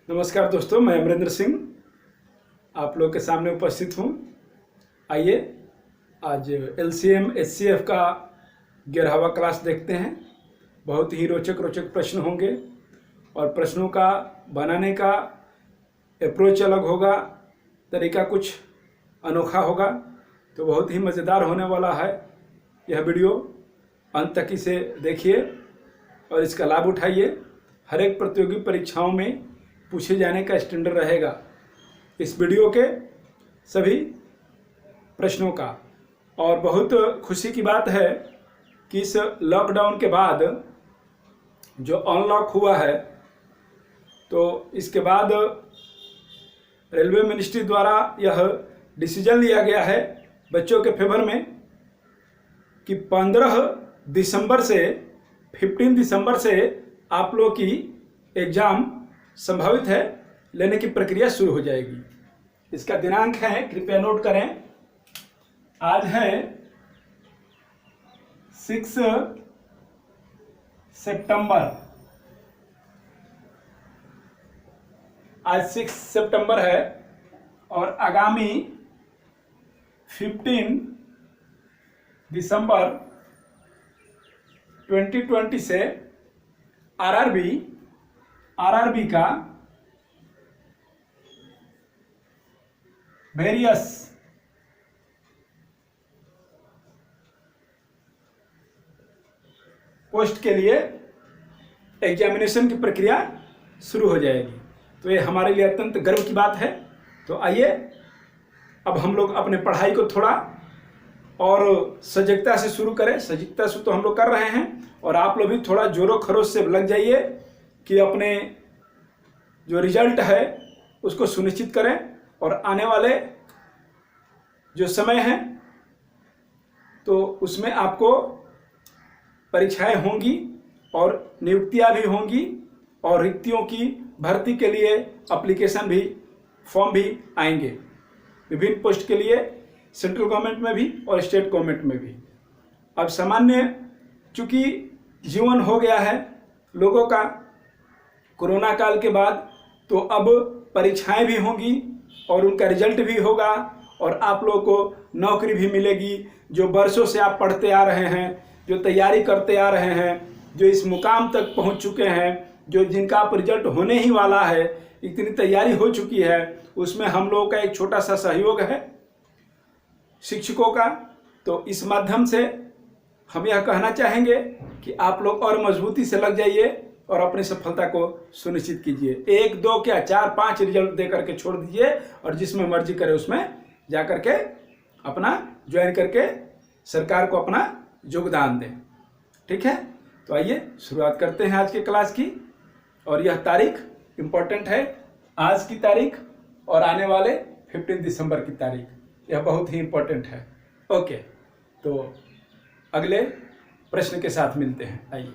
नमस्कार दोस्तों, मैं अमरिंदर सिंह आप लोग के सामने उपस्थित हूँ। आइए आज LCM HCF का 11वां क्लास देखते हैं। बहुत ही रोचक प्रश्न होंगे और प्रश्नों का बनाने का अप्रोच अलग होगा, तरीका कुछ अनोखा होगा, तो बहुत ही मज़ेदार होने वाला है। यह वीडियो अंत तक इसे देखिए और इसका लाभ उठाइए। हर एक प्रतियोगी परीक्षाओं में पूछे जाने का स्टैंडर्ड रहेगा इस वीडियो के सभी प्रश्नों का। और बहुत खुशी की बात है कि इस लॉकडाउन के बाद जो अनलॉक हुआ है, तो इसके बाद रेलवे मिनिस्ट्री द्वारा यह डिसीजन लिया गया है बच्चों के फेवर में कि 15 दिसंबर से 15 दिसंबर से आप लोग की एग्ज़ाम संभावित है लेने की प्रक्रिया शुरू हो जाएगी। इसका दिनांक है, कृपया नोट करें, आज है 6 सितंबर। आज 6 सितंबर है और आगामी 15 दिसंबर 2020 से आरआरबी का वेरियस पोस्ट के लिए एग्जामिनेशन की प्रक्रिया शुरू हो जाएगी। तो ये हमारे लिए अत्यंत गर्व की बात है। तो आइए अब हम लोग अपने पढ़ाई को थोड़ा और सजगता से शुरू करें। सजगता से तो हम लोग कर रहे हैं और आप लोग भी थोड़ा जोरों खरोश से लग जाइए कि अपने जो रिजल्ट है उसको सुनिश्चित करें। और आने वाले जो समय है तो उसमें आपको परीक्षाएं होंगी और नियुक्तियां भी होंगी और रिक्तियों की भर्ती के लिए एप्लीकेशन भी, फॉर्म भी आएंगे विभिन्न पोस्ट के लिए, सेंट्रल गवर्नमेंट में भी और स्टेट गवर्नमेंट में भी। अब सामान्य चूँकि जीवन हो गया है लोगों का कोरोना काल के बाद, तो अब परीक्षाएं भी होंगी और उनका रिजल्ट भी होगा और आप लोगों को नौकरी भी मिलेगी। जो वर्षों से आप पढ़ते आ रहे हैं, जो तैयारी करते आ रहे हैं, जो इस मुकाम तक पहुंच चुके हैं, जो जिनका आप रिजल्ट होने ही वाला है, इतनी तैयारी हो चुकी है, उसमें हम लोगों का एक छोटा सा सहयोग है शिक्षकों का। तो इस माध्यम से हम यह कहना चाहेंगे कि आप लोग और मजबूती से लग जाइए और अपनी सफलता को सुनिश्चित कीजिए। 1, 2 क्या 4, 5 रिजल्ट दे करके छोड़ दीजिए और जिसमें मर्जी करे उसमें जा करके अपना ज्वाइन करके सरकार को अपना योगदान दें। ठीक है, तो आइए शुरुआत करते हैं आज के क्लास की। और यह तारीख इम्पोर्टेंट है, आज की तारीख और आने वाले 15 दिसंबर की तारीख, यह बहुत ही इम्पोर्टेंट है। ओके, तो अगले प्रश्न के साथ मिलते हैं।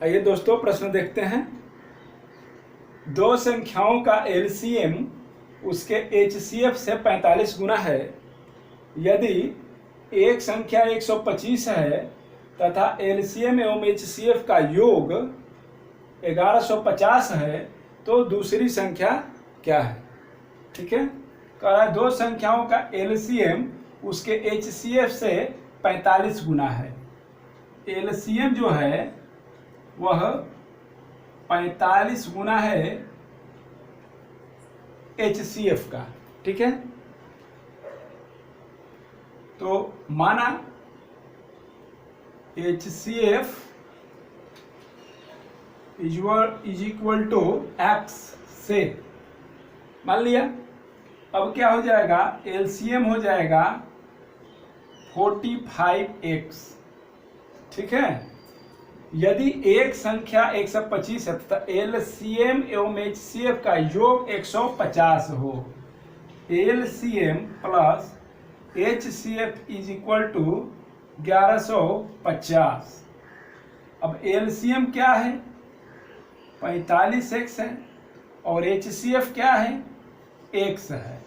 आइए दोस्तों, प्रश्न देखते हैं। दो संख्याओं का LCM उसके HCF से 45 गुना है। यदि एक संख्या 125 है तथा LCM एवं HCF का योग 1150 है, तो दूसरी संख्या क्या है? ठीक है, कह रहा है दो संख्याओं का LCM उसके HCF से 45 गुना है। LCM जो है वह 45 गुना है HCF का। ठीक है, तो माना HCF is equal to X से मान लिया। अब क्या हो जाएगा, LCM हो जाएगा 45X। ठीक है, यदि एक संख्या 125 है तथा LCM एवं HCF का योग 150 हो, LCM plus HCF is equal to 1150। अब LCM क्या है, 45X है और HCF क्या है, X है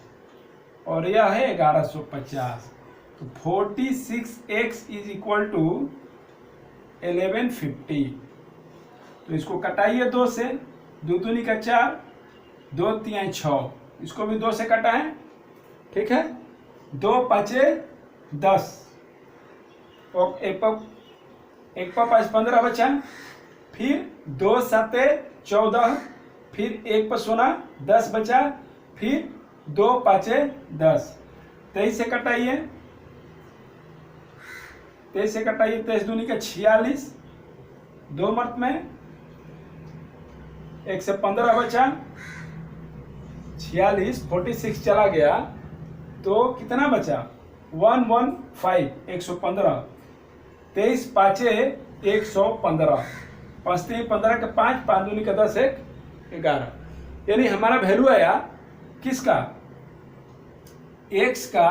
और यह है 1150। तो 46x इज इक्वल टू 1150। तो इसको कटाइए 2 से, 2 दूनी का 4, 2 तिहाई 6, इसको भी 2 से कटाएं, ठीक है। 2 पाँचे 10 और एक पर 5 15 बचा, फिर 2 साते 14, फिर 1 पर 16 10 बचा, फिर 2 पाँचे 10, 23 से कटाइए, 23 से कटाइए, 23 दूनी का 46, 2 मर्त में 1 से 15 बचा, 46 46 चला गया तो कितना बचा 115 115, 23 पाँचे 115, 5 3 15 का 5, 5 दूनी का 10 1 11, यानी हमारा वैल्यू आया किसका, x का,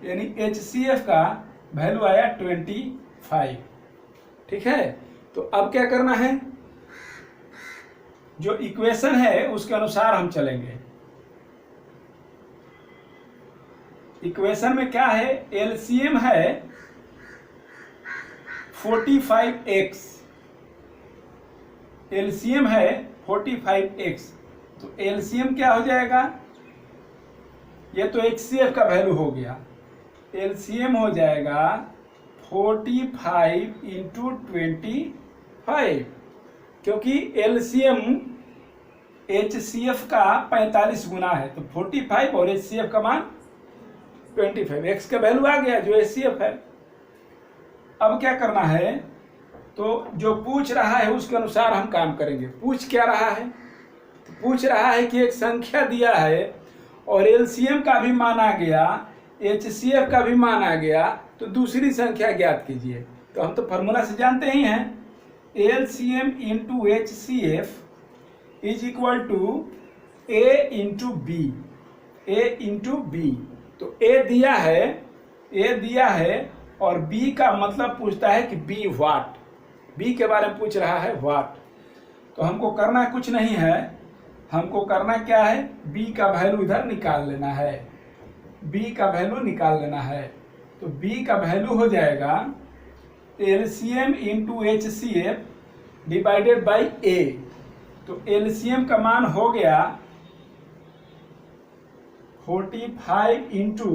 यानी HCF का वैल्यू आया 25, ठीक है। तो अब क्या करना है, जो इक्वेशन है उसके अनुसार हम चलेंगे। इक्वेशन में क्या है, एलसीएम है 45x, एलसीएम है 45x, तो एलसीएम क्या हो जाएगा, ये तो HCF का वैल्यू हो गया, एलसीएम हो जाएगा 45 इंटू 25, क्योंकि एलसीएम HCF का 45 गुना है, तो 45 और HCF का मान 25, x का वैल्यू आ गया जो HCF है। अब क्या करना है, तो जो पूछ रहा है उसके अनुसार हम काम करेंगे। पूछ क्या रहा है, तो पूछ रहा है कि एक संख्या दिया है और एलसीएम का भी मान आ गया, HCF का भी मान आ गया, तो दूसरी संख्या ज्ञात कीजिए। तो हम तो फॉर्मूला से जानते ही हैं, LCM into HCF is equal to A into B, A into B. तो A दिया है और B का मतलब पूछता है कि B व्हाट, B के बारे में पूछ रहा है व्हाट। तो हमको करना कुछ नहीं है, हमको करना क्या है, B का वैल्यू इधर निकाल लेना है, B का वैल्यू निकाल लेना है। तो B का वैल्यू हो जाएगा LCM into HCF divided by A। तो एलसीएम का मान हो गया 45 इंटू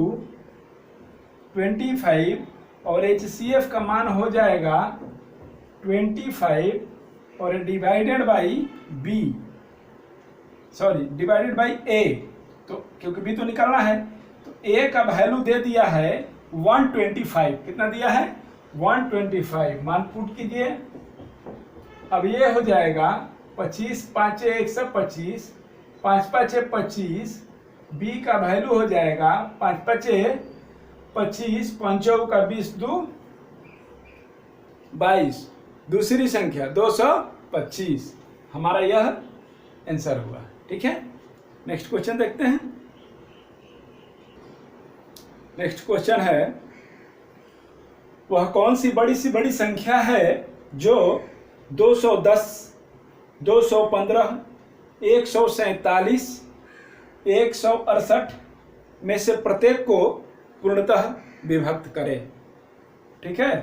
25 और HCF का मान हो जाएगा 25 और divided by B, sorry divided by A। तो क्योंकि B तो निकालना है, तो A का वैल्यू दे दिया है 125, कितना दिया है 125, मान पुट कीजिए। अब ये हो जाएगा 25 5 125, 5 5 25, B का वैल्यू हो जाएगा 5 5 25, 5 का 20 2 22, दूसरी संख्या 225, हमारा यह आंसर हुआ, ठीक है। नेक्स्ट क्वेश्चन देखते हैं। नेक्स्ट क्वेश्चन है, वह कौन सी बड़ी संख्या है जो 210, 215, 147, 168 में से प्रत्येक को पूर्णतः विभक्त करे, ठीक है।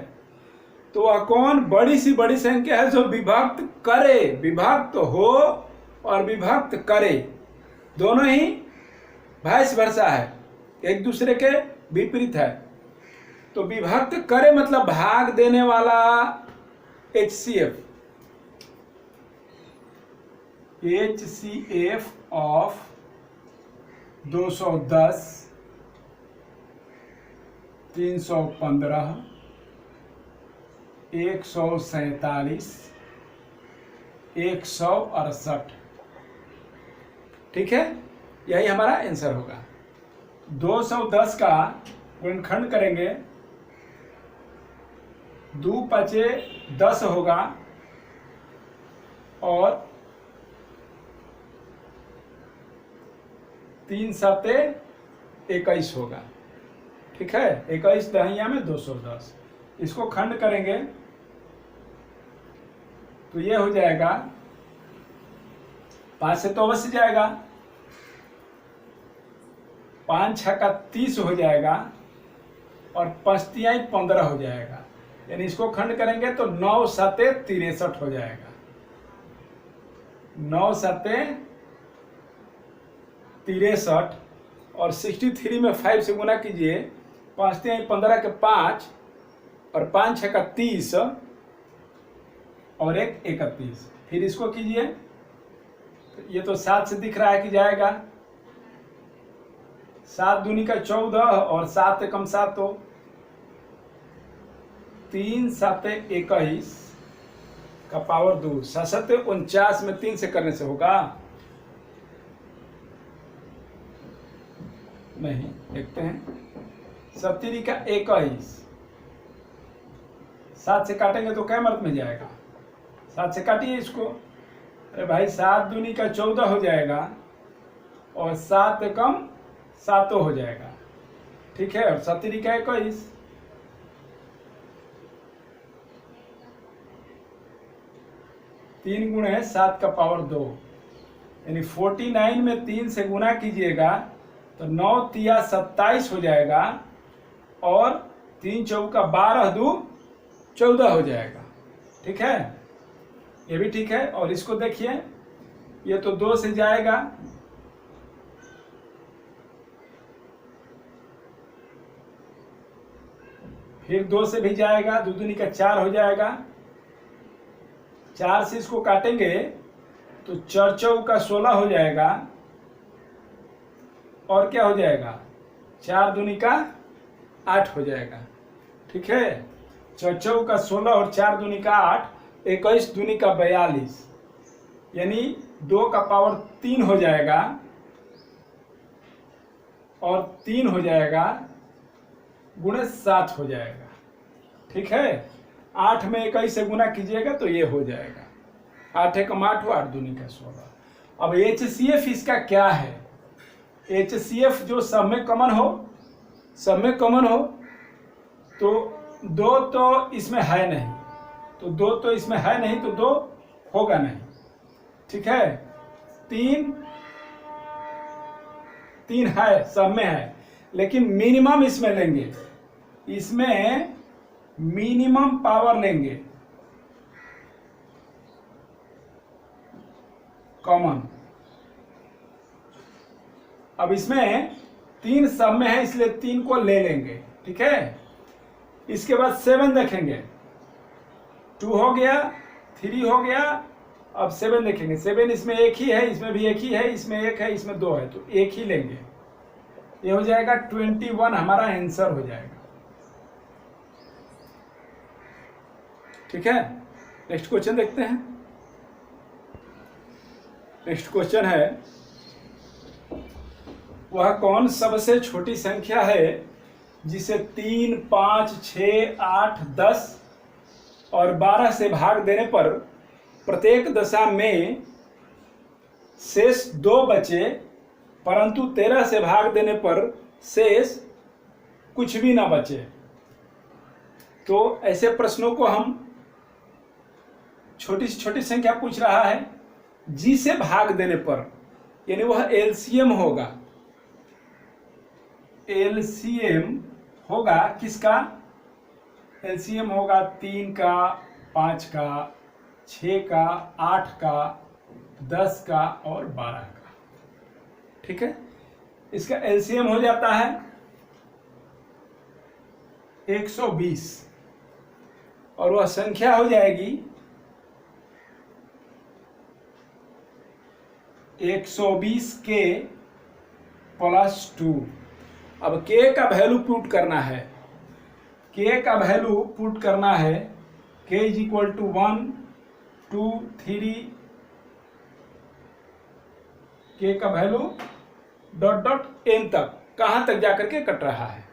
तो वह कौन बड़ी संख्या है जो विभक्त करे, विभक्त हो और विभक्त करे, दोनों ही वाइस वर्सा है, एक दूसरे के विपरीत है। तो विभक्त करे मतलब भाग देने वाला HCF, HCF ऑफ 210, 315, 147, 168, ठीक है, यही हमारा आंसर होगा। 210 का गुणनखंड करेंगे, 2 5 10 होगा और 3 7 21 होगा, ठीक है। 21 दहिया में 210, इसको खंड करेंगे तो ये हो जाएगा 5 से तो अवश्य जाएगा, 5 6 का 30 हो जाएगा और 5 तिहाई 15 हो जाएगा, यानी इसको खंड करेंगे तो 9 7 63 हो जाएगा, 9 सत्ते 63 और 63 में 5 से गुना कीजिए, 5 3 15 के 5 और 5 6 का 30 और 1 31। फिर इसको कीजिए, तो ये तो 7 से दिख रहा है कि जाएगा, 7 दूनी का 14 और 7 कम 7 तो 3 7 21 का पावर 2, 7 49 में 3 से करने से होगा नहीं। देखते हैं, 7 का 21, 7 से काटेंगे तो क्या मर्द में जाएगा, 7 से काटिए इसको। अरे भाई 7 दूनी का 14 हो जाएगा और 7 कम 7 हो जाएगा, ठीक है। और 7 का 21, 3 गुणे 7 का पावर 2, यानी 49 में 3 से गुना कीजिएगा तो 9 तिया 27 हो जाएगा और 3 चौका 12 दू 14 हो जाएगा, ठीक है, ये भी ठीक है। और इसको देखिए, ये तो 2 से जाएगा, फिर 2 से भी जाएगा, 2 दूनी का 4 हो जाएगा, 4 से इसको काटेंगे तो 4 चौका 16 हो जाएगा और क्या हो जाएगा, 4 दूनी का 8 हो जाएगा, ठीक है। 4 चौका 16 और 4 दूनी का 8, 21 दूनी का 42, यानी 2 का पावर 3 हो जाएगा और 3 हो जाएगा गुणे 7 हो जाएगा, ठीक है। 8 में 21 से गुना कीजिएगा तो ये हो जाएगा, 8 एकम 8 8 दूनी का 16। अब HCF इसका क्या है, HCF जो सब में कॉमन हो, सब में कॉमन हो तो 2 तो इसमें है नहीं, तो 2 तो इसमें है नहीं तो 2 होगा नहीं, ठीक है। 3 है, सब में है, लेकिन मिनिमम इसमें लेंगे, इसमें मिनिमम पावर लेंगे कॉमन। अब इसमें 3 सब में है इसलिए 3 को ले लेंगे, ठीक है। इसके बाद 7 देखेंगे, 2 हो गया, 3 हो गया, अब 7 देखेंगे, 7 इसमें एक ही है, इसमें भी एक ही है, इसमें एक है, इसमें 2 है, तो एक ही लेंगे, ये हो जाएगा 21, हमारा आंसर हो जाएगा, ठीक है। नेक्स्ट क्वेश्चन देखते हैं। नेक्स्ट क्वेश्चन है, वह कौन सबसे छोटी संख्या है जिसे 3 5 6 8 10 और 12 से भाग देने पर प्रत्येक दशा में शेष 2 बचे, परंतु 13 से भाग देने पर शेष कुछ भी ना बचे। तो ऐसे प्रश्नों को हम, छोटी से छोटी संख्या पूछ रहा है, जी से भाग देने पर, यानी वह एलसीएम होगा, एलसीएम होगा किसका, एलसीएम होगा 3 का, 5 का, 6 का, 8 का, 10 का और 12 का, ठीक है। इसका एलसीएम हो जाता है 120 और वह संख्या हो जाएगी 120 के प्लस 2। अब के का वैल्यू पुट करना है, के का वैल्यू पुट करना है, के इज इक्वल टू 1 2 3, के का वैल्यू डॉट डॉट एन तक, कहां तक जाकर के कट रहा है।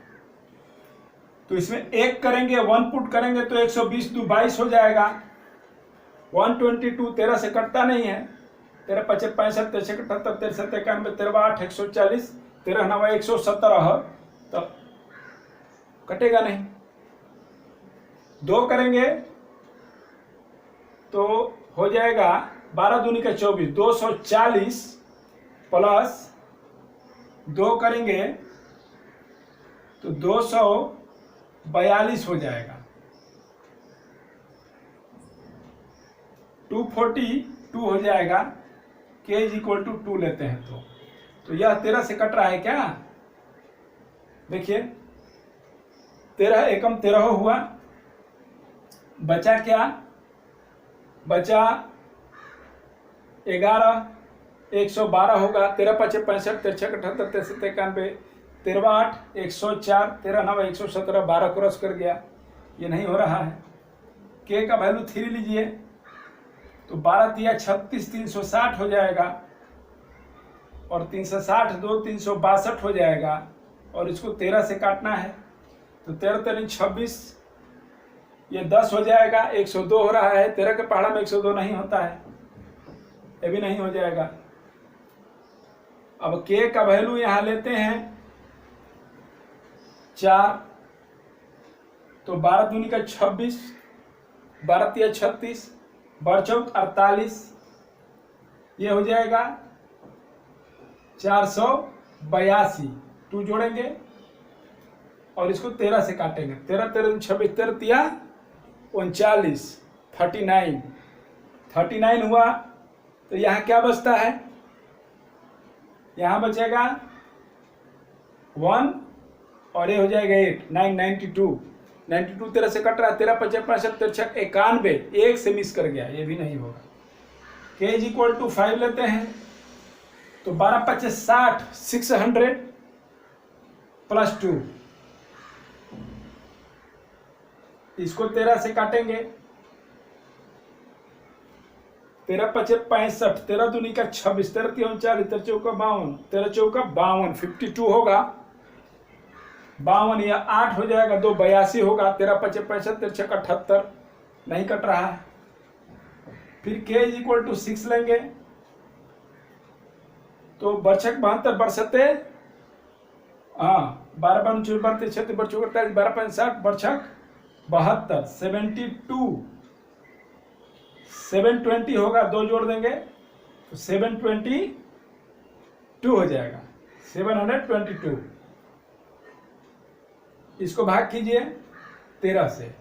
तो इसमें 1 करेंगे, 1 पुट करेंगे तो 120 2 22 हो जाएगा, 122 13 से कटता नहीं है, 13 5 65 13 78 63 91 13 8 140 13 9 117, तो कटेगा नहीं। 2 करेंगे तो हो जाएगा 12 दूनी का 24, 240 प्लस 2 करेंगे तो 242 हो जाएगा, 242 हो जाएगा, k इज इक्वल टू 2 लेते हैं तो यह 13 से कट रहा है क्या? देखिए 13 एकम 13 हुआ, बचा क्या? बचा 11, 112 होगा, 13 5 65, 13 78, 63 91, 13 8 104, 13 9 117, 12 क्रॉस कर गया, ये नहीं हो रहा है। के का वैल्यू 3 लीजिए तो 12 तिया 36, 360 हो जाएगा, और 360 2 362 हो जाएगा, और इसको 13 से काटना है तो 13 13 26, ये 10 हो जाएगा, 102 हो रहा है। 13 के पहाड़ा में 102 नहीं होता है, ये भी नहीं हो जाएगा। अब के का वैल्यू यहां लेते हैं 4, तो 12 दूनी का 26, 12 तिया 36, बरचौक 48, ये हो जाएगा 482। 2 जोड़ेंगे और इसको 13 से काटेंगे, 13 13 26, 13 तिया 39, 39 हुआ। तो यहाँ क्या बचता है? यहाँ बचेगा 1 और ये हो जाएगा 8, 9 92, 92 13 से कट रहा है, 13 55 65 63 91, 1 से मिस कर गया, ये भी नहीं होगा। k इज इक्वल टू 5 लेते हैं तो 12 25 60, 600 प्लस 2, इसको 13 से काटेंगे, 13 25 65, 13 दूनी का 26, 13 3 40, 13 चौका 52, 13 चौका 52, 52 होगा, 52 या 8 हो जाएगा, 2 82 होगा, 13 25 65, 13 6 78, नहीं कट रहा है। फिर k इज इक्वल टू 6 लेंगे तो बरछक 72 बरसते, हाँ 12 12 54 36 बरछक 48, 12 65 बरछक 72, 72, 720 होगा, 2 जोड़ देंगे तो 722 हो जाएगा, 722। इसको भाग कीजिए 13 से,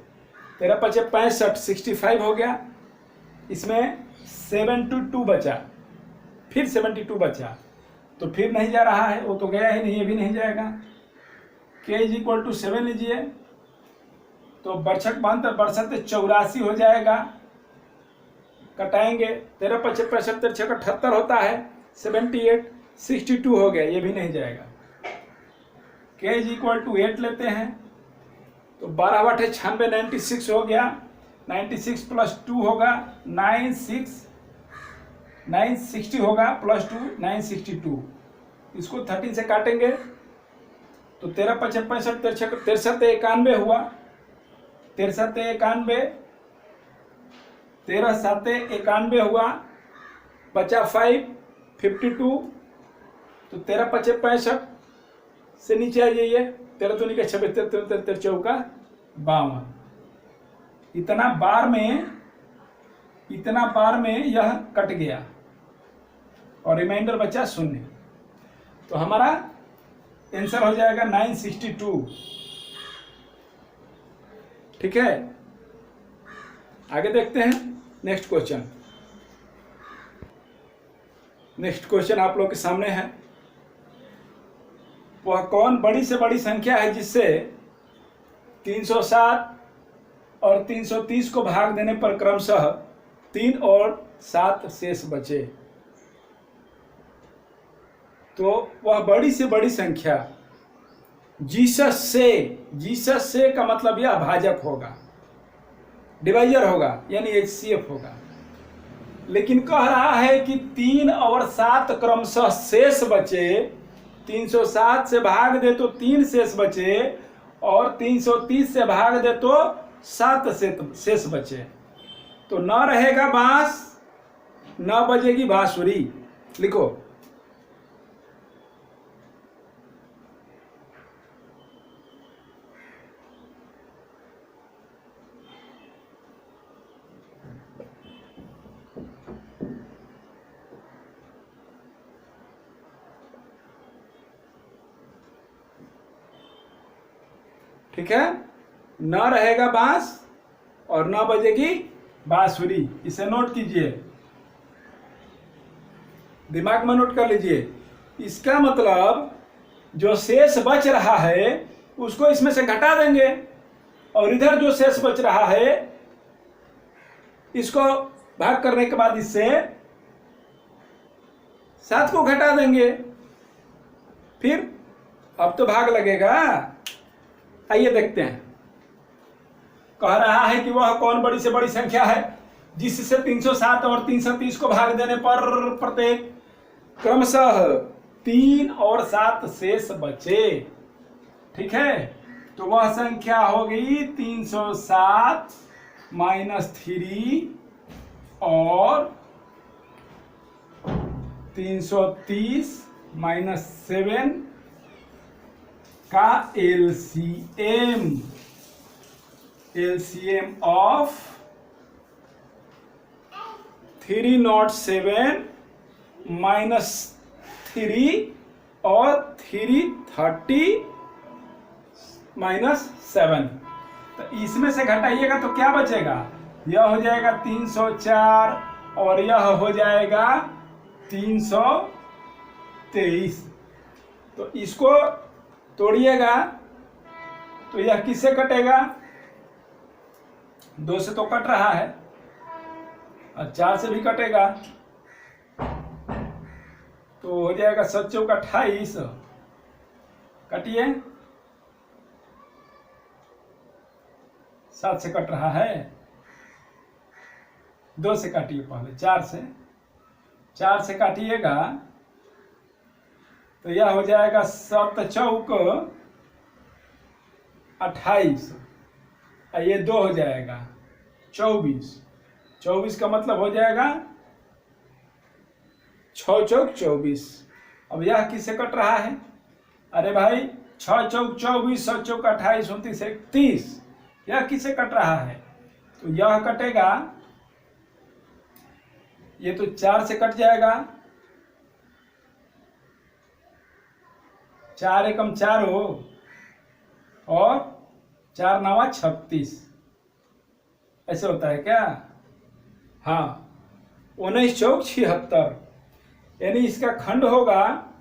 13 5 65, 65 हो गया, इसमें 72 बचा, फिर 72 बचा, तो फिर नहीं जा रहा है, वो तो गया ही नहीं, ये भी नहीं जाएगा। k इज इक्वल टू 7 लीजिए तो बरछक 72 बरसते 84 हो जाएगा, कटाएंगे, 13 5 65 13 6 78 होता है, 78 62 हो गया, ये भी नहीं जाएगा। k इज इक्वल टू 8 लेते हैं तो 12 8 96 96 हो गया, 96 प्लस 2 होगा 960 होगा, प्लस 2 962, इसको 13 से काटेंगे तो 13 5 65 63 91 हुआ, 63 91, 13 7 91 हुआ, बचा 5 52, तो 13 5 65 से नीचे आ जाइए, 13 दूनी का 26, 13 चौका 52, इतना बार में यह कट गया और रिमाइंडर बचा 0, तो हमारा आंसर हो जाएगा 962। ठीक है, आगे देखते हैं नेक्स्ट क्वेश्चन आप लोग के सामने है। वह कौन बड़ी से बड़ी संख्या है जिससे 307 और 330 को भाग देने पर क्रमशः 3 और 7 शेष बचे? तो वह बड़ी से बड़ी संख्या जीसस से का मतलब यह भाजक होगा, डिवाइजर होगा, यानी HCF होगा, लेकिन कह रहा है कि 3 और 7 क्रमशः शेष बचे, 307 से भाग दे तो 3 शेष बचे, और 330 से भाग दे तो 7 शेष बचे, तो न रहेगा बांस न बजेगी बांसुरी। लिखो, ठीक है, न रहेगा बांस और न बजेगी बांसुरी, इसे नोट कीजिए। दिमाग में नोट कर लीजिए। इसका मतलब जो शेष बच रहा है उसको इसमें से घटा देंगे, और इधर जो शेष बच रहा है इसको भाग करने के बाद इससे 7 को घटा देंगे। फिर अब तो भाग लगेगा। आइए देखते हैं। कह रहा है कि वह कौन बड़ी से बड़ी संख्या है जिससे 307 और 330 को भाग देने पर प्रत्येक क्रमशः 3 और 7 शेष बचे। ठीक है, तो वह संख्या हो गई 307 माइनस 3 और 330 माइनस 7 का एलसीएम ऑफ 307 माइनस 3 और 330 माइनस 7। तो इसमें से घटाइएगा तो क्या बचेगा? यह हो जाएगा 304 और यह हो जाएगा 323। तो इसको तोड़िएगा तो यह किससे कटेगा? 2 से तो कट रहा है और 4 से भी कटेगा, तो हो जाएगा 7 चौक 28। काटिए, 7 से कट रहा है, 2 से काटिए, पहले 4 से काटिएगा तो यह हो जाएगा 7 चौक 28, ये 2 हो जाएगा 24 का मतलब हो जाएगा 6 चौक 24। अब यह किससे कट रहा है? अरे भाई 6 चौक 24, 7 चौक 28, 29, 31, यह किससे कट रहा है? तो यह कटेगा, ये तो 4 से कट जाएगा, 4 एकम 4 हो और 4 9 36, ऐसे होता है क्या? हाँ, 19 चौक 76, यानी इसका खंड होगा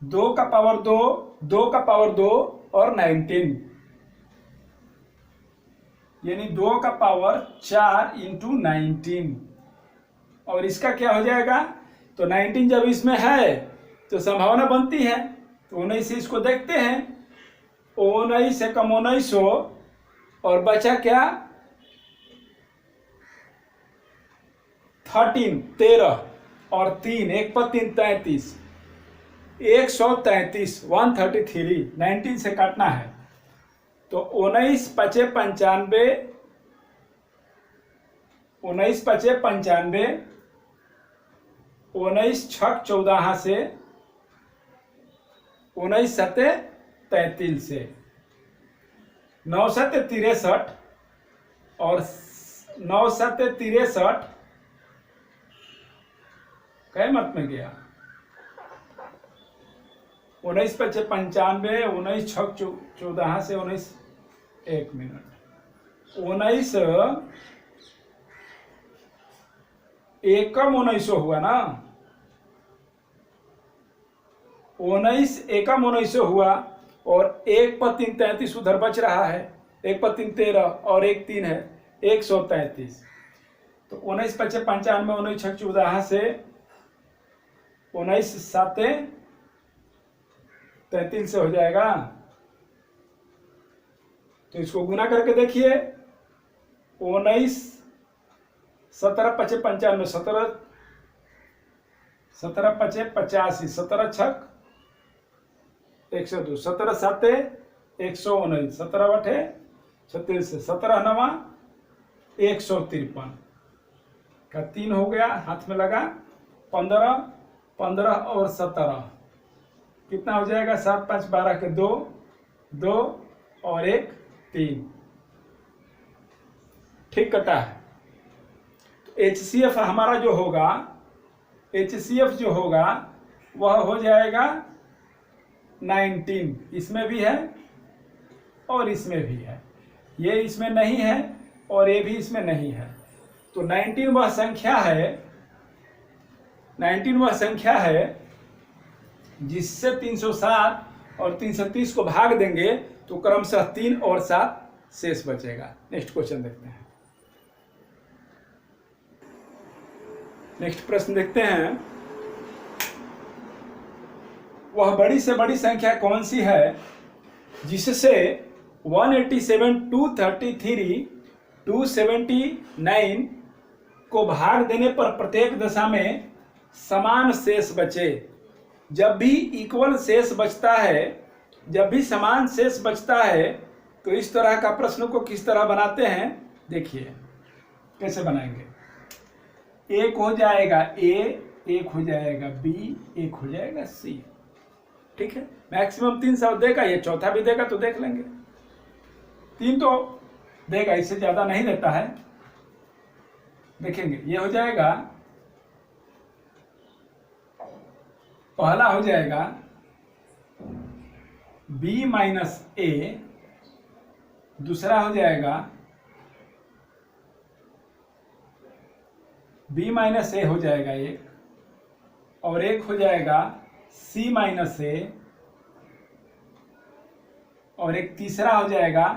2 का पावर 2, 2 का पावर 2 और 19, यानी 2 का पावर 4 इंटू 19। और इसका क्या हो जाएगा? तो 19 जब इसमें है तो संभावना बनती है, तो 19 से इसको देखते हैं, 19 से कम 1900 और बचा क्या? 13 और 3, 1 पर 3 33, 133, 133, 19 से काटना है तो 19 पचे 95, 19 पचे 95, 19 छक 14 से, 19 सते 33 से, 9 सते 63 और 9 सते 63 कै मत में गया? 19 पचे 95, 19 छक 14 से 19, 1 मिनट, 19 एकम 1900 हुआ ना, 19 एकम 1900 हुआ और 1 पर 3 33 उधर बच रहा है, 1 पर 3 13 और 1 3 है, 133। तो 19 पचे 95, 19 छक 14 से 19 साते 33 से हो जाएगा। तो इसको गुना करके देखिए, 19 17 पचे 95, 17 पचे 85, 17 छक 102, 17 साते 119, 17 बटे 36, 17 9 153 का 3 हो गया, हाथ में लगा, 15 15 और 17 कितना हो जाएगा? 7 5 12 के 2 2 और 1 3, ठीक कटा है। तो HCF हमारा जो होगा, HCF जो होगा वह हो जाएगा 19, इसमें भी है और इसमें भी है, ये इसमें नहीं है और ये भी इसमें नहीं है, तो 19 वह संख्या है, 19 वह संख्या है जिससे 307 और 330 को भाग देंगे तो क्रमशः 3 और 7 शेष बचेगा। नेक्स्ट क्वेश्चन देखते हैं। नेक्स्ट प्रश्न देखते हैं, वह बड़ी से बड़ी संख्या कौन सी है जिससे 187, 233, 279 को भाग देने पर प्रत्येक दशा में समान शेष बचे। जब भी इक्वल शेष बचता है, जब भी समान शेष बचता है, तो इस तरह का प्रश्न को किस तरह बनाते हैं देखिए कैसे बनाएंगे। एक हो जाएगा ए, एक हो जाएगा बी, एक हो जाएगा सी। ठीक है, मैक्सिमम 3 शब्द देगा, ये चौथा भी देगा तो देख लेंगे। 3 तो देगा, इससे ज्यादा नहीं देता है। देखेंगे, ये हो जाएगा, पहला हो जाएगा b माइनस ए, दूसरा हो जाएगा b माइनस ए हो जाएगा एक, और एक हो जाएगा c माइनस ए, और एक तीसरा हो जाएगा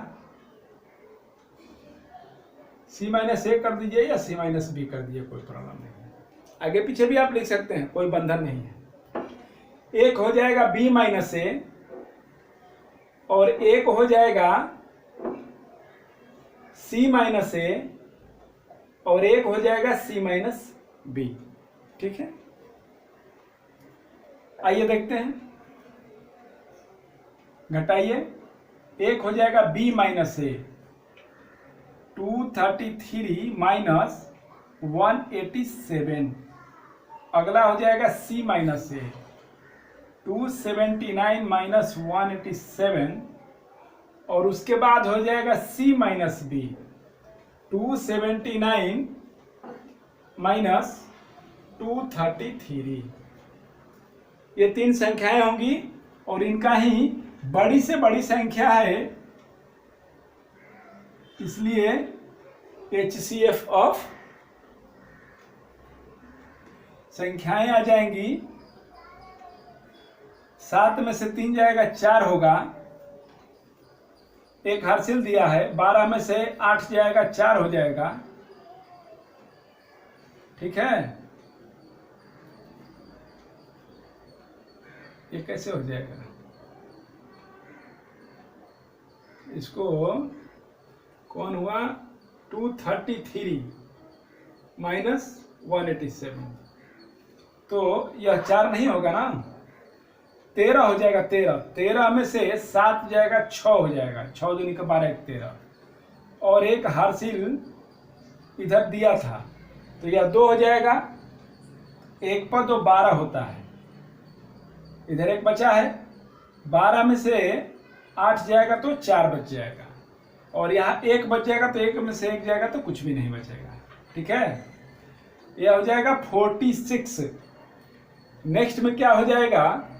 c माइनस ए कर दीजिए या c माइनस बी कर दीजिए, कोई प्रॉब्लम नहीं है। आगे पीछे भी आप लिख सकते हैं, कोई बंधन नहीं है। एक हो जाएगा b माइनस ए, और एक हो जाएगा c माइनस ए, और एक हो जाएगा c माइनस बी। ठीक है, आइए देखते हैं, घटाइए। एक हो जाएगा b माइनस ए, 233 माइनस 187। अगला हो जाएगा c माइनस ए, 279 माइनस 187, और उसके बाद हो जाएगा c माइनस बी, 279 माइनस 233। ये 3 संख्याएं होंगी और इनका ही बड़ी से बड़ी संख्या है, इसलिए HCF ऑफ संख्याएं आ जाएंगी। 7 में से 3 जाएगा 4 होगा, एक हासिल दिया है। 12 में से 8 जाएगा 4 हो जाएगा। ठीक है, ये कैसे हो जाएगा, इसको कौन हुआ 233 माइनस 187, तो यह 4 नहीं होगा ना, 13 हो जाएगा। 13 में से 7 जाएगा 6 हो जाएगा, 6 दूनी का 12, 13, और एक हासिल इधर दिया था तो यह 2 हो जाएगा। एक पर 2 12 होता है, इधर एक बचा है। 12 में से 8 जाएगा तो 4 बच जाएगा, और यहाँ 1 बच जाएगा तो 1 में से 1 जाएगा तो कुछ भी नहीं बचेगा। ठीक है, यह हो जाएगा 46। नेक्स्ट में क्या हो जाएगा,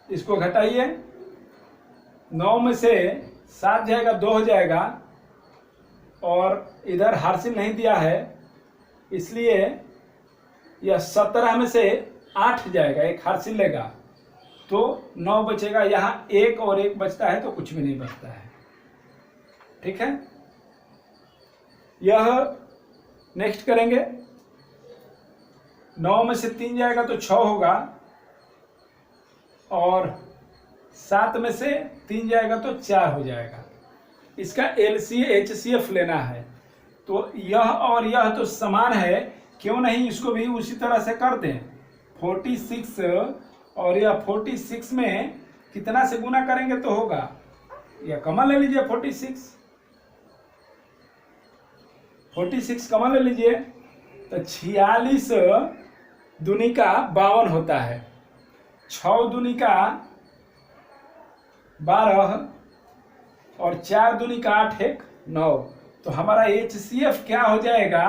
इसको घटाइए। 9 में से 7 जाएगा 2 हो जाएगा, और इधर हासिल नहीं दिया है इसलिए यह 17 में से 8 जाएगा, एक हासिल लेगा तो 9 बचेगा। यहाँ 1 और 1 बचता है तो कुछ भी नहीं बचता है। ठीक है, यह नेक्स्ट करेंगे। 9 में से 3 जाएगा तो 6 होगा, और 7 में से 3 जाएगा तो 4 हो जाएगा। इसका HCF लेना है, तो यह और यह तो समान है, क्यों नहीं इसको भी उसी तरह से कर दें। 46 और यह 46 में कितना से गुना करेंगे तो होगा, यह कॉमन ले लीजिए। 46 कॉमन ले लीजिए, तो 46 दूनी का 52 होता है, 6 दूनी का 12, और 4 दूनी का 8, 1 9। तो हमारा HCF क्या हो जाएगा,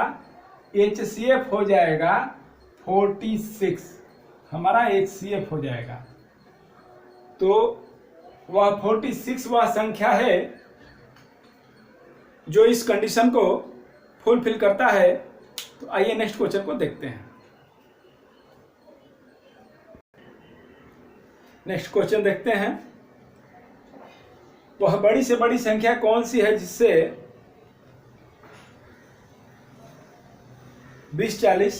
HCF हो जाएगा 46, हमारा HCF हो जाएगा। तो वह 46 वह संख्या है जो इस कंडीशन को फुलफिल करता है। तो आइए नेक्स्ट क्वेश्चन को देखते हैं। नेक्स्ट क्वेश्चन देखते हैं। वह बड़ी से बड़ी संख्या कौन सी है जिससे 2040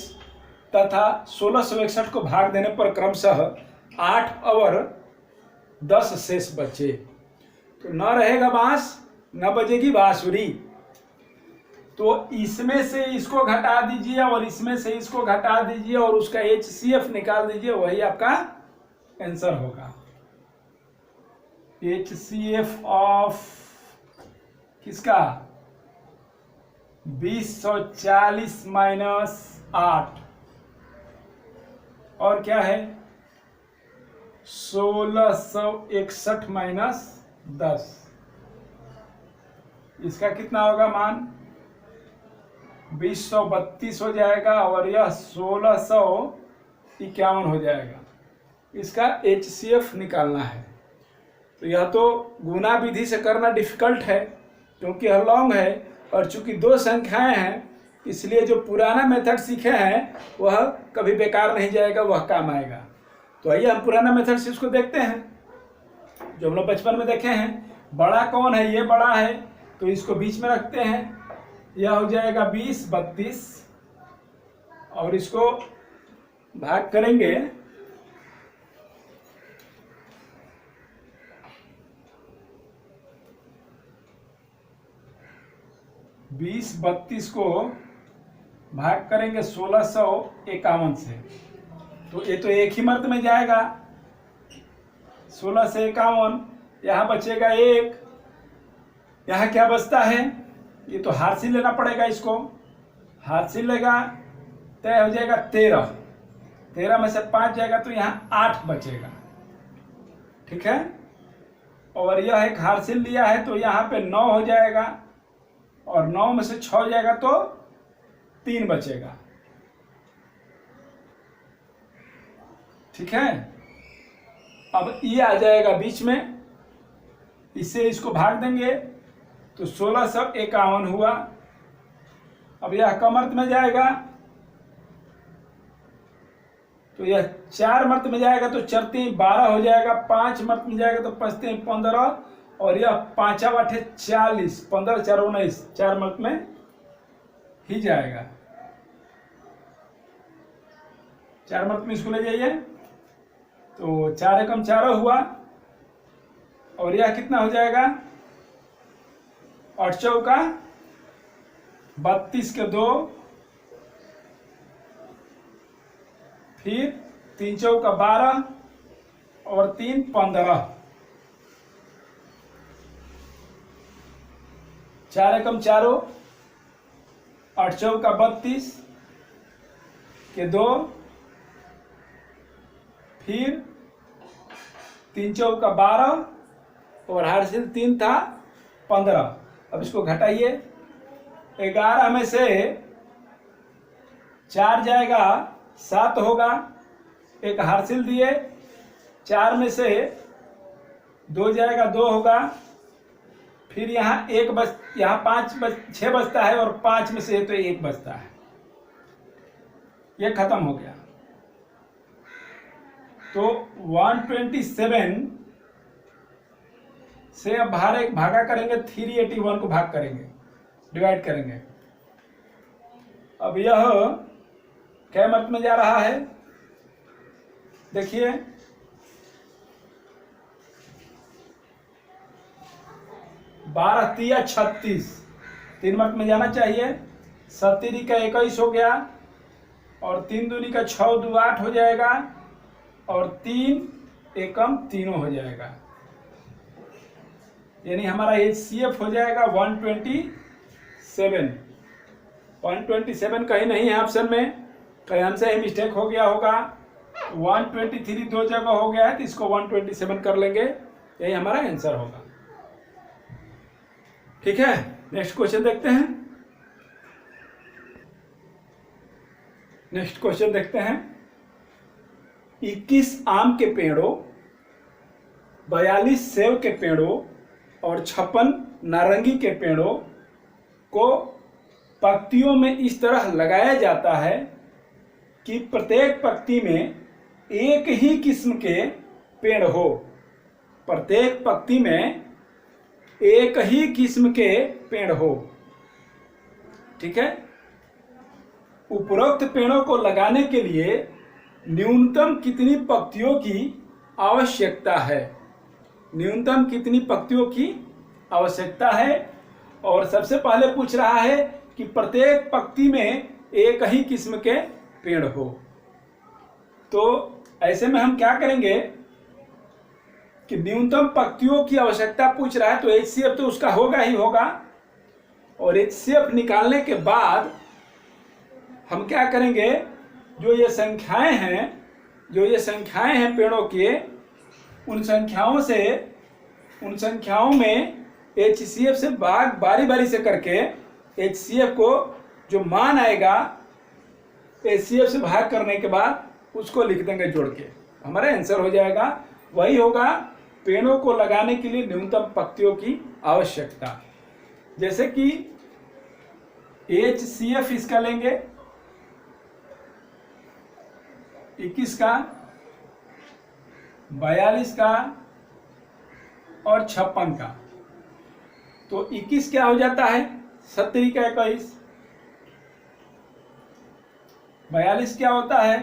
तथा 1661 को भाग देने पर क्रमशः 8 और 10 शेष बचे। तो न रहेगा बांस न बजेगी बांसुरी। तो इसमें से इसको घटा दीजिए और इसमें से इसको घटा दीजिए और उसका HCF निकाल दीजिए, वही आपका आंसर होगा। HCF ऑफ किसका 2040 माइनस 8 और क्या है 1661 माइनस 10। इसका कितना होगा मान 2032 हो जाएगा और यह 1651 हो जाएगा। इसका HCF निकालना है। तो यह तो गुना विधि से करना डिफिकल्ट है क्योंकि यह लॉन्ग है और चूंकि दो संख्याएं हैं, इसलिए जो पुराना मेथड सीखे हैं वह कभी बेकार नहीं जाएगा, वह काम आएगा। तो आइए हम पुराना मेथड से उसको देखते हैं जो हम लोग बचपन में देखे हैं। बड़ा कौन है, ये बड़ा है तो इसको बीच में रखते हैं। यह हो जाएगा 20 32 और इसको भाग करेंगे 20 32 को भाग करेंगे 1651 से। तो ये तो एक ही मर्द में जाएगा 16 से 51। यहाँ बचेगा 1। यहाँ क्या बचता है, ये तो हाथ से लेना पड़ेगा, इसको हाथ से लेगा तय हो जाएगा 13। 13 में से 5 जाएगा तो यहाँ 8 बचेगा। ठीक है, और यह एक हासिल लिया है तो यहाँ पे 9 हो जाएगा और 9 में से 6 जाएगा तो 3 बचेगा। ठीक है, अब ये आ जाएगा बीच में, इससे इसको भाग देंगे तो 1651 हुआ। अब यह कम अर्थ में जाएगा तो यह 4 मर्त में जाएगा तो 4 3 12 हो जाएगा। 5 मर्त में जाएगा तो 5 3 15 और यह 5 8 40 15 4 19 4 मर्त में ही जाएगा। 4 मर्त में इसको ले जाइए तो 4 एकम 4 हुआ और यह कितना हो जाएगा 8 चौका 32 के 2 फिर 3 चौका 12 और 3 15 4 एकम 4 8 चौका 32 के 2 फिर 3 चौका 12 और हासिल 3 था 15। अब इसको घटाइए 11 में से 4 जाएगा 7 होगा। एक हासिल दिए 4 में से 2 जाएगा 2 होगा। फिर यहाँ 1 बच, यहाँ 6 बचता है और 5 में से तो 1 बचता है। ये खत्म हो गया। तो 127 से अब भागा करेंगे 381 को भाग करेंगे, डिवाइड करेंगे। अब यह क्या मत में जा रहा है देखिए 12 तिया 36 3 मत में जाना चाहिए। 7 का 21 हो गया और 3 दूनी का 6 2 8 हो जाएगा और 3 एकम 3 हो जाएगा। यानी हमारा HCF हो जाएगा 127। 127 कहीं नहीं है ऑप्शन में, कहीं हमसे ही मिस्टेक हो गया होगा। 123 दो जगह हो गया है तो इसको 127 कर लेंगे, यही हमारा आंसर होगा। ठीक है, नेक्स्ट क्वेश्चन देखते हैं। नेक्स्ट क्वेश्चन देखते हैं। 21 आम के पेड़ों, 42 सेब के पेड़ों और 56 नारंगी के पेड़ों को पंक्तियों में इस तरह लगाया जाता है कि प्रत्येक पंक्ति में एक ही किस्म के पेड़ हो। प्रत्येक पंक्ति में एक ही किस्म के पेड़ हो। ठीक है। उपरोक्त पेड़ों को लगाने के लिए न्यूनतम कितनी पंक्तियों की आवश्यकता है? न्यूनतम कितनी पंक्तियों की आवश्यकता है? और सबसे पहले पूछ रहा है कि प्रत्येक पंक्ति में एक ही किस्म के पेड़ हो। तो ऐसे में हम क्या करेंगे कि न्यूनतम पंक्तियों की आवश्यकता पूछ रहा है तो HCF तो उसका होगा ही होगा। और HCF निकालने के बाद हम क्या करेंगे, जो ये संख्याएं हैं पेड़ों के, उन संख्याओं में HCF से भाग बारी बारी से करके HCF को जो मान आएगा HCF से भाग करने के बाद उसको लिख देंगे जोड़ के, हमारा आंसर हो जाएगा। वही होगा पेड़ों को लगाने के लिए न्यूनतम पंक्तियों की आवश्यकता। जैसे कि HCF इसका लेंगे 21 का, 42 का और 56 का। तो 21 क्या हो जाता है 70 का 21, 42 क्या होता है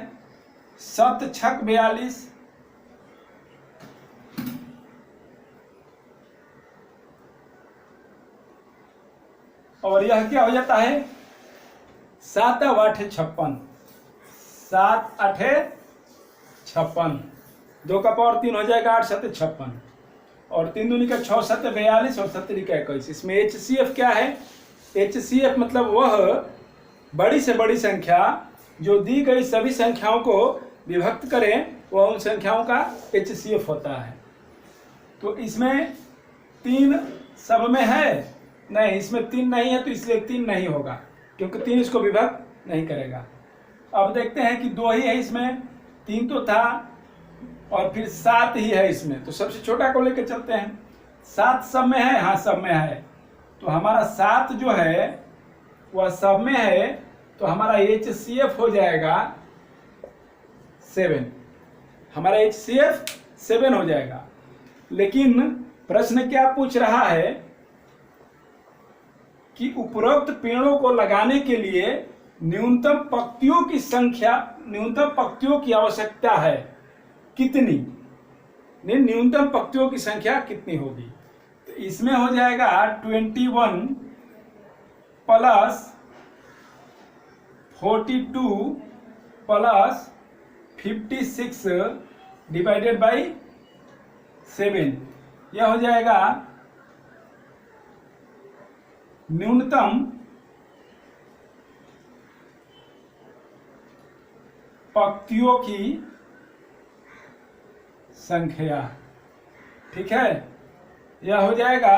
7 छक 42, और यह क्या हो जाता है 7 8 56, 7 8 56, 2 का पावर 3 हो जाएगा 8 7 56, और 3 दूनी का 6 7 42 और 70 का 21। इसमें HCF क्या है? HCF मतलब वह बड़ी से बड़ी संख्या जो दी गई सभी संख्याओं को विभक्त करें, वह उन संख्याओं का HCF होता है। तो इसमें 3 सब में है नहीं, इसमें 3 नहीं है तो इसलिए 3 नहीं होगा, क्योंकि 3 इसको विभक्त नहीं करेगा। अब देखते हैं कि 2 ही है इसमें, 3 तो था और फिर 7 ही है इसमें, तो सबसे छोटा को लेकर चलते हैं। 7 सब में है, हाँ सब में है, तो हमारा 7 जो है वह सब में है, तो हमारा HCF हो जाएगा 7, हमारा HCF 7 हो जाएगा। लेकिन प्रश्न क्या पूछ रहा है कि उपरोक्त पेड़ों को लगाने के लिए न्यूनतम पंक्तियों की संख्या, न्यूनतम पंक्तियों की आवश्यकता है कितनी, न्यूनतम पंक्तियों की संख्या कितनी होगी? तो इसमें हो जाएगा 21 प्लस 42 प्लस 56 डिवाइडेड बाई 7। यह हो जाएगा न्यूनतम पंक्तियों की संख्या। ठीक है, यह हो जाएगा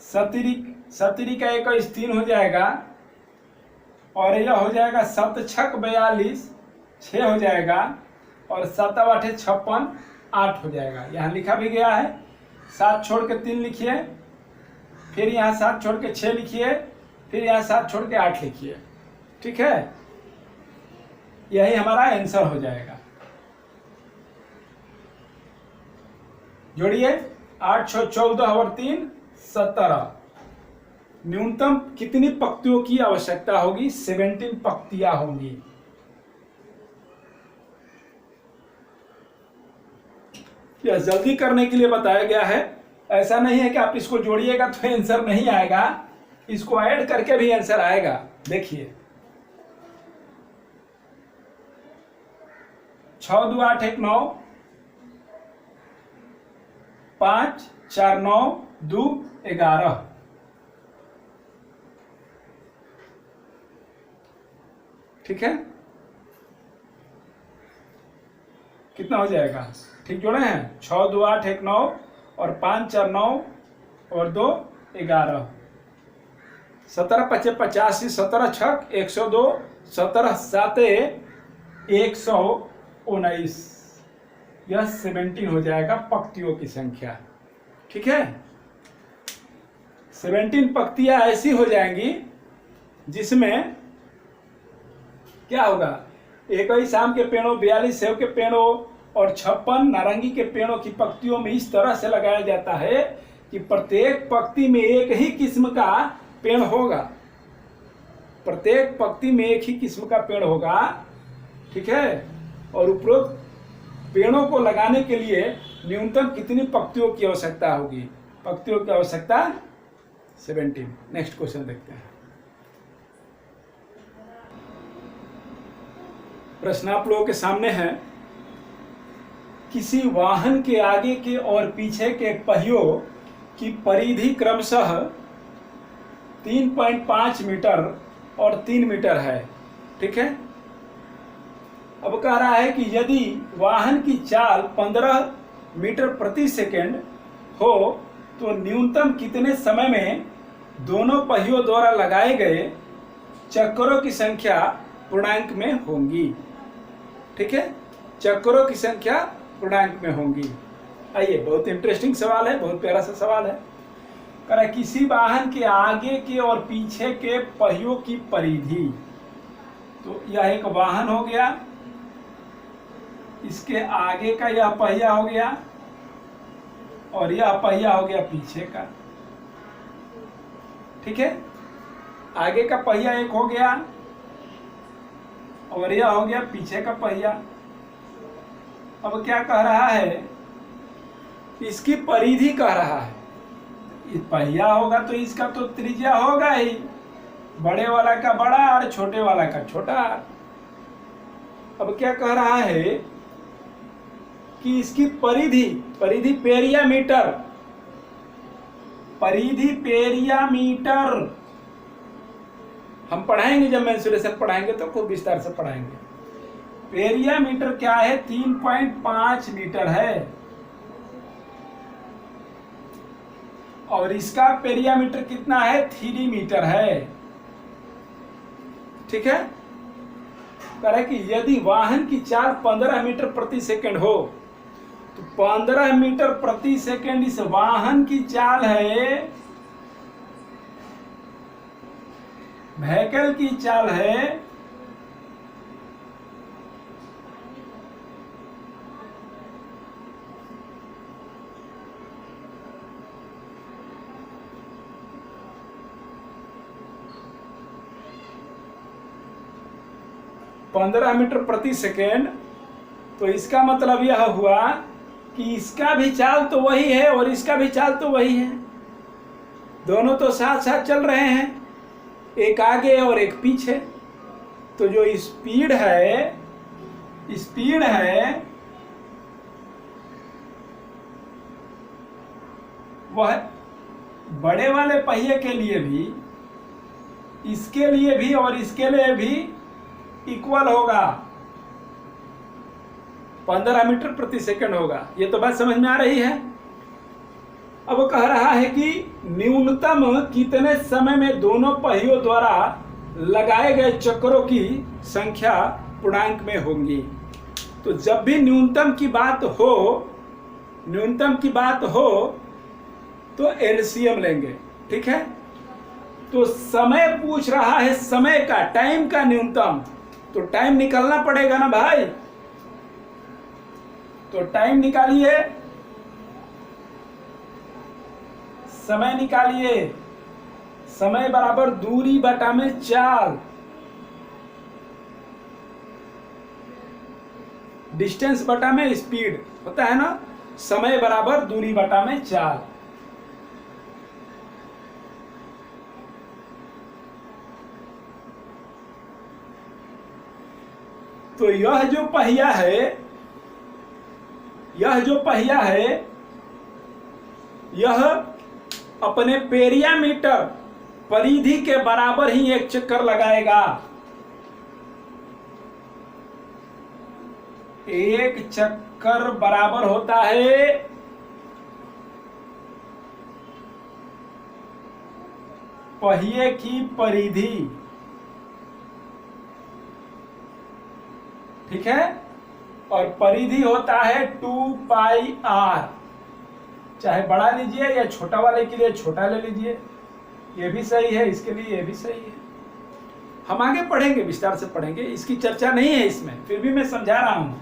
70 का 21 3 हो जाएगा, और यह हो जाएगा 7 छक 42 6 हो जाएगा, और 7 8 56 8 हो जाएगा। यहाँ लिखा भी गया है, 7 छोड़ के 3 लिखिए, फिर यहाँ 7 छोड़ के 6 लिखिए, फिर यहाँ 7 छोड़ के 8 लिखिए। ठीक है, यही हमारा आंसर हो जाएगा। जोड़िए 8 6 14 और 3 17। न्यूनतम कितनी पंक्तियों की आवश्यकता होगी? 17 पंक्तियां होंगी। यह जल्दी करने के लिए बताया गया है, ऐसा नहीं है कि आप इसको जोड़िएगा तो आंसर नहीं आएगा, इसको ऐड करके भी आंसर आएगा। देखिए 6 2 8 1 9, 5 4 9 2 11। ठीक है, कितना हो जाएगा? ठीक जोड़े हैं, 6 2 8 1 9 और 5 4 9 और 2 11। 17 5 85, 17 छक 102, 17 7 119। यह 17 हो जाएगा पंक्तियों की संख्या। ठीक है, 17 पंक्तियां ऐसी हो जाएंगी जिसमें क्या होगा, 21 आम के पेड़ों, 42 सेब के पेड़ों और 56 नारंगी के पेड़ों की पंक्तियों में इस तरह से लगाया जाता है कि प्रत्येक पंक्ति में एक ही किस्म का पेड़ होगा। प्रत्येक पंक्ति में एक ही किस्म का पेड़ होगा, ठीक है। और उपरोक्त पेड़ों को लगाने के लिए न्यूनतम कितनी पंक्तियों की आवश्यकता होगी? पंक्तियों की आवश्यकता 17। नेक्स्ट क्वेश्चन देखते हैं। प्रश्न आप लोगों के सामने है, किसी वाहन के आगे के और पीछे के पहियों की परिधि क्रमशः 3.5 मीटर और 3 मीटर है, ठीक है। अब कह रहा है कि यदि वाहन की चाल 15 मीटर प्रति सेकंड हो तो न्यूनतम कितने समय में दोनों पहियों द्वारा लगाए गए चक्करों की संख्या पूर्णांक में होंगी, ठीक है। चक्करों की संख्या पूर्णांक में होंगी। आइए, बहुत इंटरेस्टिंग सवाल है, बहुत प्यारा सा सवाल है। कह रहा है किसी वाहन के आगे के और पीछे के पहियों की परिधि, तो यह एक वाहन हो गया, इसके आगे का यह पहिया हो गया और यह पहिया हो गया पीछे का, ठीक है। आगे का पहिया एक हो गया और यह हो गया पीछे का पहिया। अब क्या कह रहा है, इसकी परिधि कह रहा है। पहिया होगा तो इसका तो त्रिज्या होगा ही, बड़े वाला का बड़ा और छोटे वाला का छोटा। अब क्या कह रहा है कि इसकी परिधि, परिधि पेरिया मीटर, परिधि पेरिया मीटर हम पढ़ाएंगे, जब मेंसुरेशन पढ़ाएंगे तो खूब विस्तार से पढ़ाएंगे। पेरिया मीटर क्या है? 3.5 मीटर है और इसका पेरिया मीटर कितना है? 3 मीटर है, ठीक है। कह रहा है कि यदि वाहन की चाल 15 मीटर प्रति सेकंड हो तो 15 मीटर प्रति सेकंड इस वाहन की चाल है, व्हीकल की चाल है 15 मीटर प्रति सेकेंड। तो इसका मतलब यह हुआ कि इसका भी चाल तो वही है और इसका भी चाल तो वही है, दोनों तो साथ साथ चल रहे हैं, एक आगे और एक पीछे। तो जो स्पीड है वह बड़े वाले पहिए के लिए भी, इसके लिए भी और इसके लिए भी इक्वल होगा, 15 मीटर प्रति सेकंड होगा। ये तो बात समझ में आ रही है। अब कह रहा है कि न्यूनतम कितने समय में दोनों पहियों द्वारा लगाए गए चक्रों की संख्या पूर्णांक में होंगी। तो जब भी न्यूनतम की बात हो तो एलसीएम लेंगे, ठीक है। तो समय पूछ रहा है, समय का, टाइम का न्यूनतम, तो टाइम निकालना पड़ेगा ना भाई। तो टाइम निकालिए, समय निकालिए। समय बराबर दूरी बटा में चाल, डिस्टेंस बटा में स्पीड होता है ना। समय बराबर दूरी बटा में चाल। तो यह जो पहिया है यह अपने पेरिया मीटर परिधि के बराबर ही एक चक्कर लगाएगा। एक चक्कर बराबर होता है पहिए की परिधि, ठीक है। और परिधि होता है 2πr, चाहे बड़ा लीजिए या छोटा वाले के लिए छोटा ले लीजिए, ये भी सही है, इसके लिए ये भी सही है। हम आगे पढ़ेंगे, विस्तार से पढ़ेंगे, इसकी चर्चा नहीं है इसमें, फिर भी मैं समझा रहा हूं।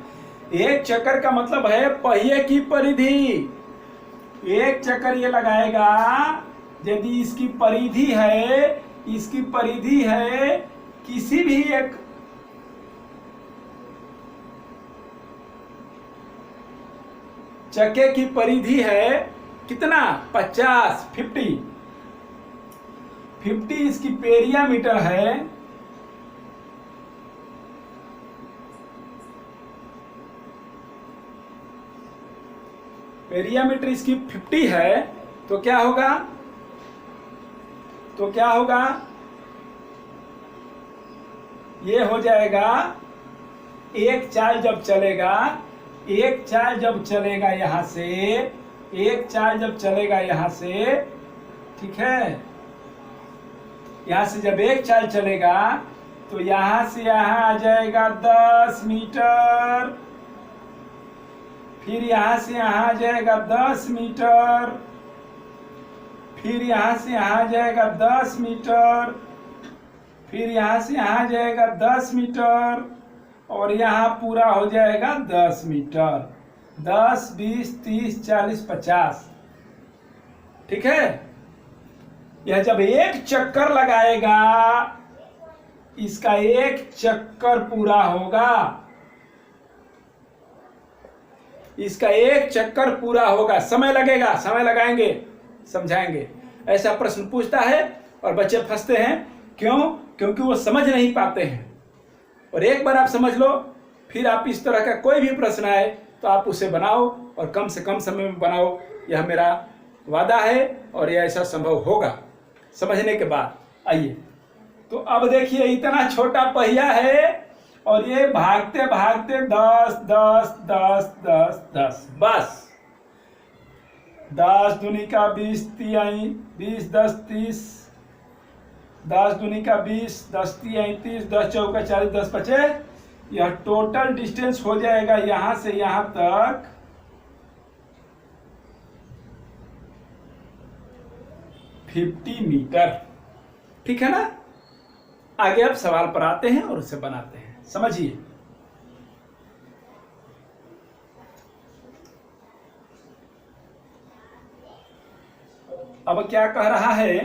एक चक्कर का मतलब है पहिए की परिधि। एक चक्कर ये लगाएगा यदि इसकी परिधि है किसी भी एक चक्के की परिधि है कितना, 50 इसकी पेरियामीटर है। पेरियामीटर इसकी 50 है, तो क्या होगा, ये हो जाएगा एक चाल जब चलेगा यहां से, ठीक है, यहां से जब एक चाल चलेगा तो यहां से यहां आ जाएगा 10 मीटर, फिर यहां से यहां आ जाएगा 10 मीटर, फिर यहां से यहां आ जाएगा 10 मीटर, फिर यहां से यहां आ जाएगा 10 मीटर, और यहाँ पूरा हो जाएगा 10 मीटर। 10, 20, 30, 40, 50, ठीक है। यह जब एक चक्कर लगाएगा, इसका एक चक्कर पूरा होगा, इसका एक चक्कर पूरा होगा। समय लगेगा, समय लगाएंगे, समझाएंगे। ऐसा प्रश्न पूछता है और बच्चे फंसते हैं, क्यों? क्योंकि वो समझ नहीं पाते हैं। और एक बार आप समझ लो, फिर आप इस तरह का कोई भी प्रश्न आए तो आप उसे बनाओ, और कम से कम समय में बनाओ, यह मेरा वादा है, और यह ऐसा संभव होगा समझने के बाद। आइए, तो अब देखिए, इतना छोटा पहिया है और ये भागते भागते 10 10 10 10 10 बस 10 दूनी का 20 तिहाई 20 10 30, 10 दूनी का 20 10 तिहाई 30, 10 चौका 40, 10 पचे, यह टोटल डिस्टेंस हो जाएगा यहां से यहां तक 50 मीटर, ठीक है ना। आगे अब सवाल पर आते हैं और उसे बनाते हैं, समझिए। अब क्या कह रहा है,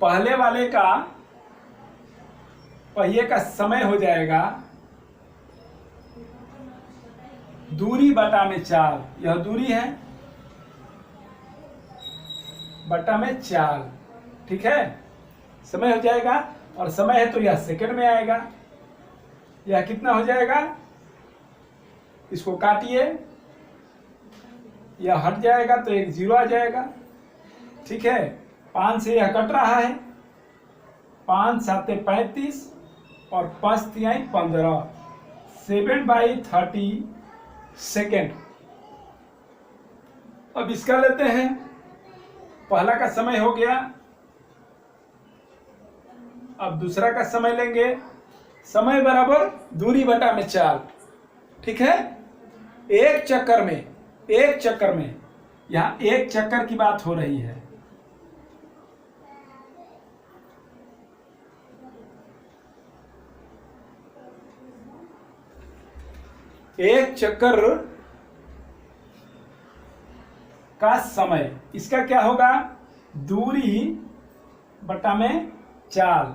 पहले वाले का पहिए का समय हो जाएगा दूरी बटा में चाल, यह दूरी है बटा में चाल, ठीक है। समय हो जाएगा, और समय है तो यह सेकंड में आएगा। यह कितना हो जाएगा, इसको काटिए, यह हट जाएगा तो एक 0 आ जाएगा, ठीक है। 5 से यह कट रहा है, 5 7 35 और 5 तिहाई 15, 7/30 सेकेंड। अब इसका लेते हैं, पहला का समय हो गया, अब दूसरा का समय लेंगे। समय बराबर दूरी बटा में चाल, ठीक है। एक चक्कर में यहां एक चक्कर की बात हो रही है। एक चक्कर का समय, इसका क्या होगा, दूरी बटा में चाल,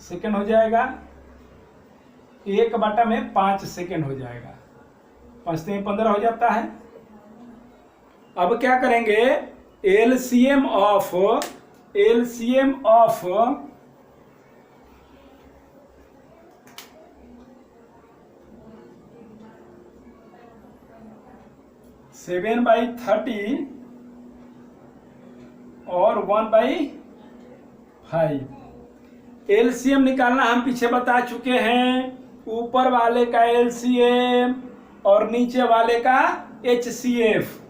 सेकंड हो जाएगा। 1/5 सेकंड हो जाएगा, 5 में 15 हो जाता है। अब क्या करेंगे, एलसीएम ऑफ 7/30 और 1/5। एलसीएम निकालना हम पीछे बता चुके हैं, ऊपर वाले का एलसीएम और नीचे वाले का एचसीएफ।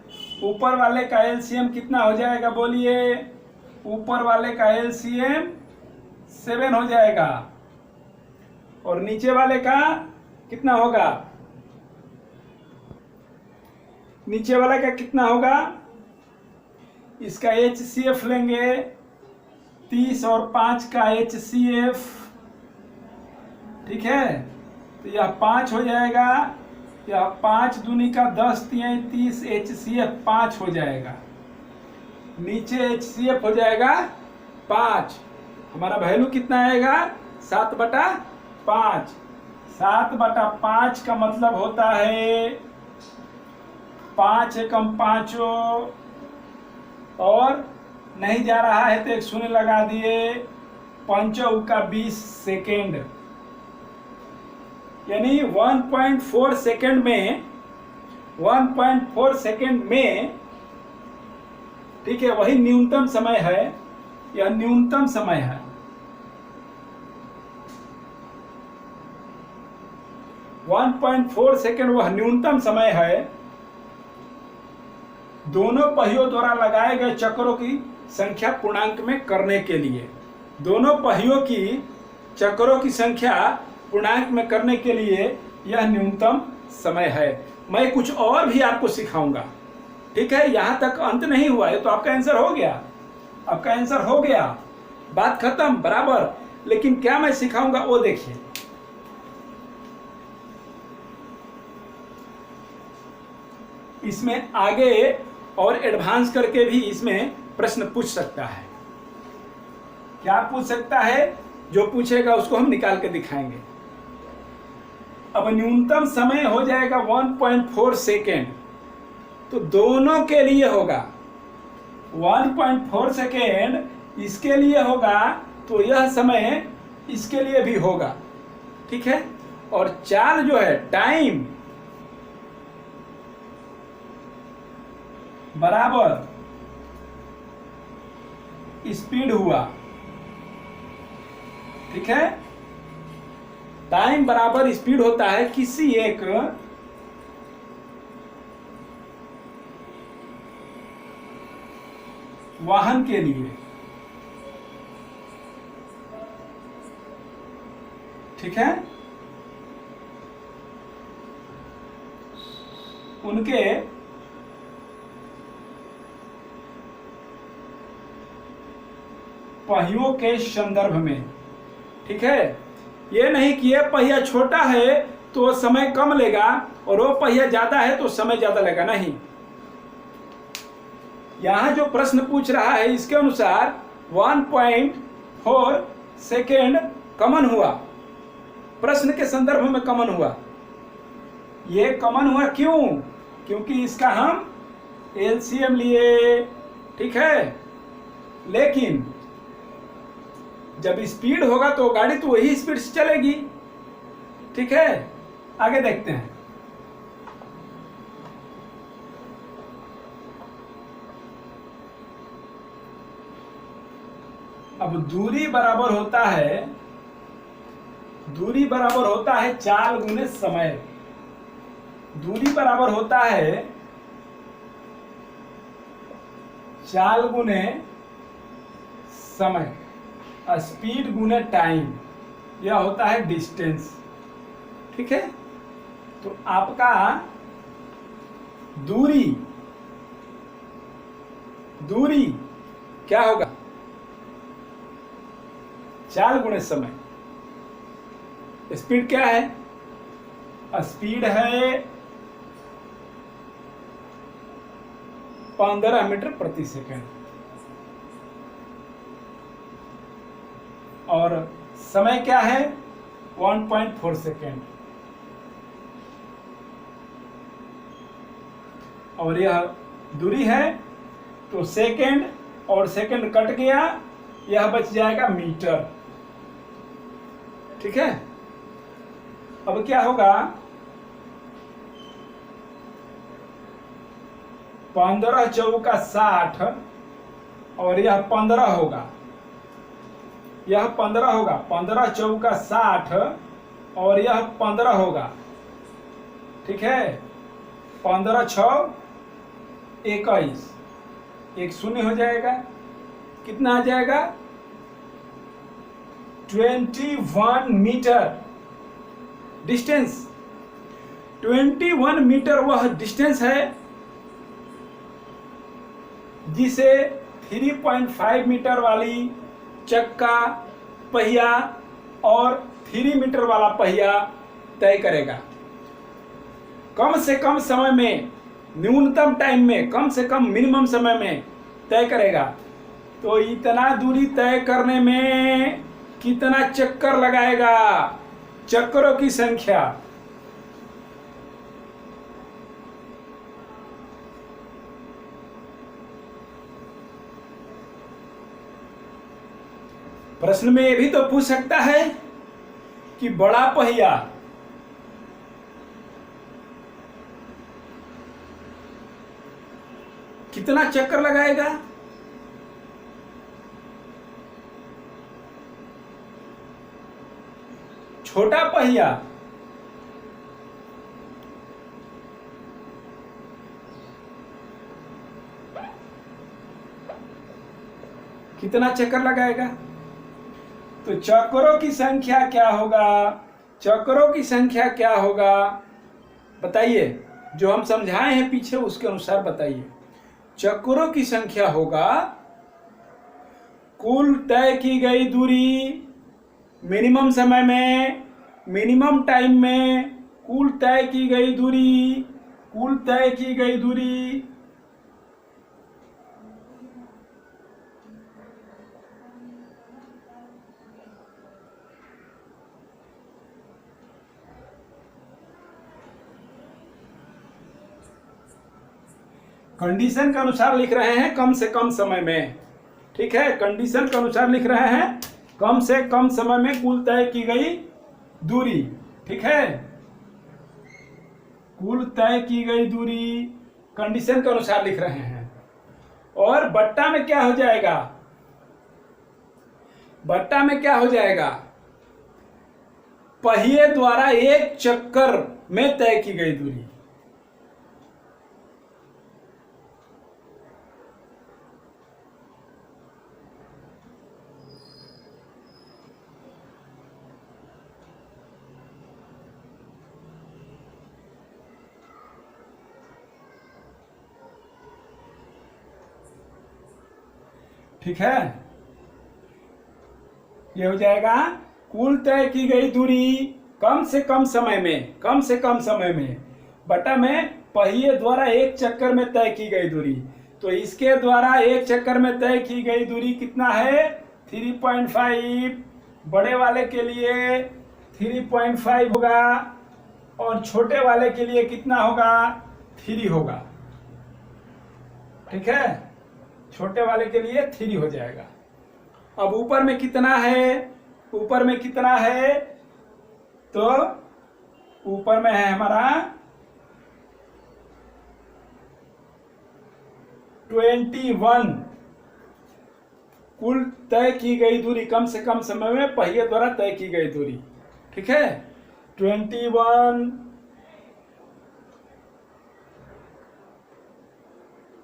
ऊपर वाले का एलसीएम कितना हो जाएगा, बोलिए। ऊपर वाले का एलसीएम 7 हो जाएगा, और नीचे वाले का कितना होगा, नीचे वाले का कितना होगा इसका HCF लेंगे 30 और 5 का HCF, ठीक है। तो यह 5 हो जाएगा, यह 5 दूनी का 10 3 30, HCF 5 हो जाएगा। नीचे HCF हो जाएगा 5। हमारा वैल्यू कितना आएगा? 7/5। 7/5 का मतलब होता है 5 एकम 5 और नहीं जा रहा है तो एक शून्य लगा दिए, 5 का 20 सेकेंड, यानी 1.4 सेकेंड में 1.4 सेकेंड में, ठीक है, वही न्यूनतम समय है। यह न्यूनतम समय है। वन 1.4 सेकेंड वह न्यूनतम समय है। दोनों पहियों द्वारा लगाए गए चक्रों की संख्या पूर्णांक में करने के लिए, दोनों पहियों की चक्रों की संख्या पूर्णांक में करने के लिए यह न्यूनतम समय है। मैं कुछ और भी आपको सिखाऊंगा, ठीक है। यहां तक अंत नहीं हुआ है तो आपका आंसर हो गया, आपका आंसर हो गया, बात खत्म, बराबर। लेकिन क्या मैं सिखाऊंगा वो देखिए। इसमें आगे और एडवांस करके भी इसमें प्रश्न पूछ सकता है। क्या पूछ सकता है? जो पूछेगा उसको हम निकाल के दिखाएंगे। अब न्यूनतम समय हो जाएगा 1.4 सेकेंड, तो दोनों के लिए होगा 1.4 सेकेंड, इसके लिए होगा तो यह समय इसके लिए भी होगा, ठीक है। और चाल जो है टाइम बराबर स्पीड हुआ, ठीक है। टाइम बराबर स्पीड होता है किसी एक वाहन के लिए, ठीक है। उनके पहियों के संदर्भ में, ठीक है। ये नहीं कि ये पहिया छोटा है तो समय कम लेगा और वो पहिया ज्यादा है तो समय ज्यादा लेगा, नहीं। यहां जो प्रश्न पूछ रहा है इसके अनुसार 1.4 सेकेंड कमन हुआ, प्रश्न के संदर्भ में कमन हुआ। ये कमन हुआ क्यों? क्योंकि इसका हम एलसीएम लिए, ठीक है। लेकिन जब स्पीड होगा तो गाड़ी तो वही स्पीड से चलेगी, ठीक है। आगे देखते हैं। अब दूरी बराबर होता है, दूरी बराबर होता है चाल गुने समय। दूरी बराबर होता है चाल गुने समय, स्पीड गुने टाइम, यह होता है डिस्टेंस, ठीक है। तो आपका दूरी, दूरी क्या होगा? चाल गुणे समय। स्पीड क्या है? स्पीड है 15 मीटर प्रति सेकंड और समय क्या है? 1.4 सेकेंड। और यह दूरी है तो सेकेंड और सेकेंड कट गया, यह बच जाएगा मीटर, ठीक है। अब क्या होगा? 15 चौका 60 और यह 15 होगा, यह 15 होगा, 15 चौका 60 और यह 15 होगा, ठीक है। 15 6 21, एक शून्य हो जाएगा, कितना आ जाएगा? 21 मीटर डिस्टेंस। 21 मीटर वह डिस्टेंस है जिसे 3.5 मीटर वाली चक्का पहिया और 3 मीटर वाला पहिया तय करेगा। कम से कम समय में, न्यूनतम टाइम में, कम से कम मिनिमम समय में तय करेगा। तो इतना दूरी तय करने में कितना चक्कर लगाएगा? चक्करों की संख्या। प्रश्न में ये भी तो पूछ सकता है कि बड़ा पहिया कितना चक्कर लगाएगा? छोटा पहिया कितना चक्कर लगाएगा? तो चक्करों की संख्या क्या होगा? चक्करों की संख्या क्या होगा बताइए। जो हम समझाए हैं पीछे उसके अनुसार बताइए। चक्करों की संख्या होगा कुल तय की गई दूरी मिनिमम समय में, मिनिमम टाइम में, कुल तय की गई दूरी, कुल तय की गई दूरी कंडीशन के अनुसार लिख रहे हैं कम से कम समय में। ठीक है, कंडीशन के अनुसार लिख रहे हैं कम से कम समय में कुल तय की गई दूरी। ठीक है, कुल तय की गई दूरी कंडीशन के अनुसार लिख रहे हैं। और बट्टा में क्या हो जाएगा? बट्टा में क्या हो जाएगा? पहिए द्वारा एक चक्कर में तय की गई दूरी। ठीक है, ये हो जाएगा कुल तय की गई दूरी कम से कम समय में, कम से कम समय में, बटा में पहिए द्वारा एक चक्कर में तय की गई दूरी। तो इसके द्वारा एक चक्कर में तय की गई दूरी कितना है? 3.5। बड़े वाले के लिए 3.5 होगा और छोटे वाले के लिए कितना होगा? 3 होगा। ठीक है, छोटे वाले के लिए 3 हो जाएगा। अब ऊपर में कितना है? ऊपर में कितना है? तो ऊपर में है हमारा 21। कुल तय की गई दूरी कम से कम समय में पहिए द्वारा तय की गई दूरी। ठीक है, 21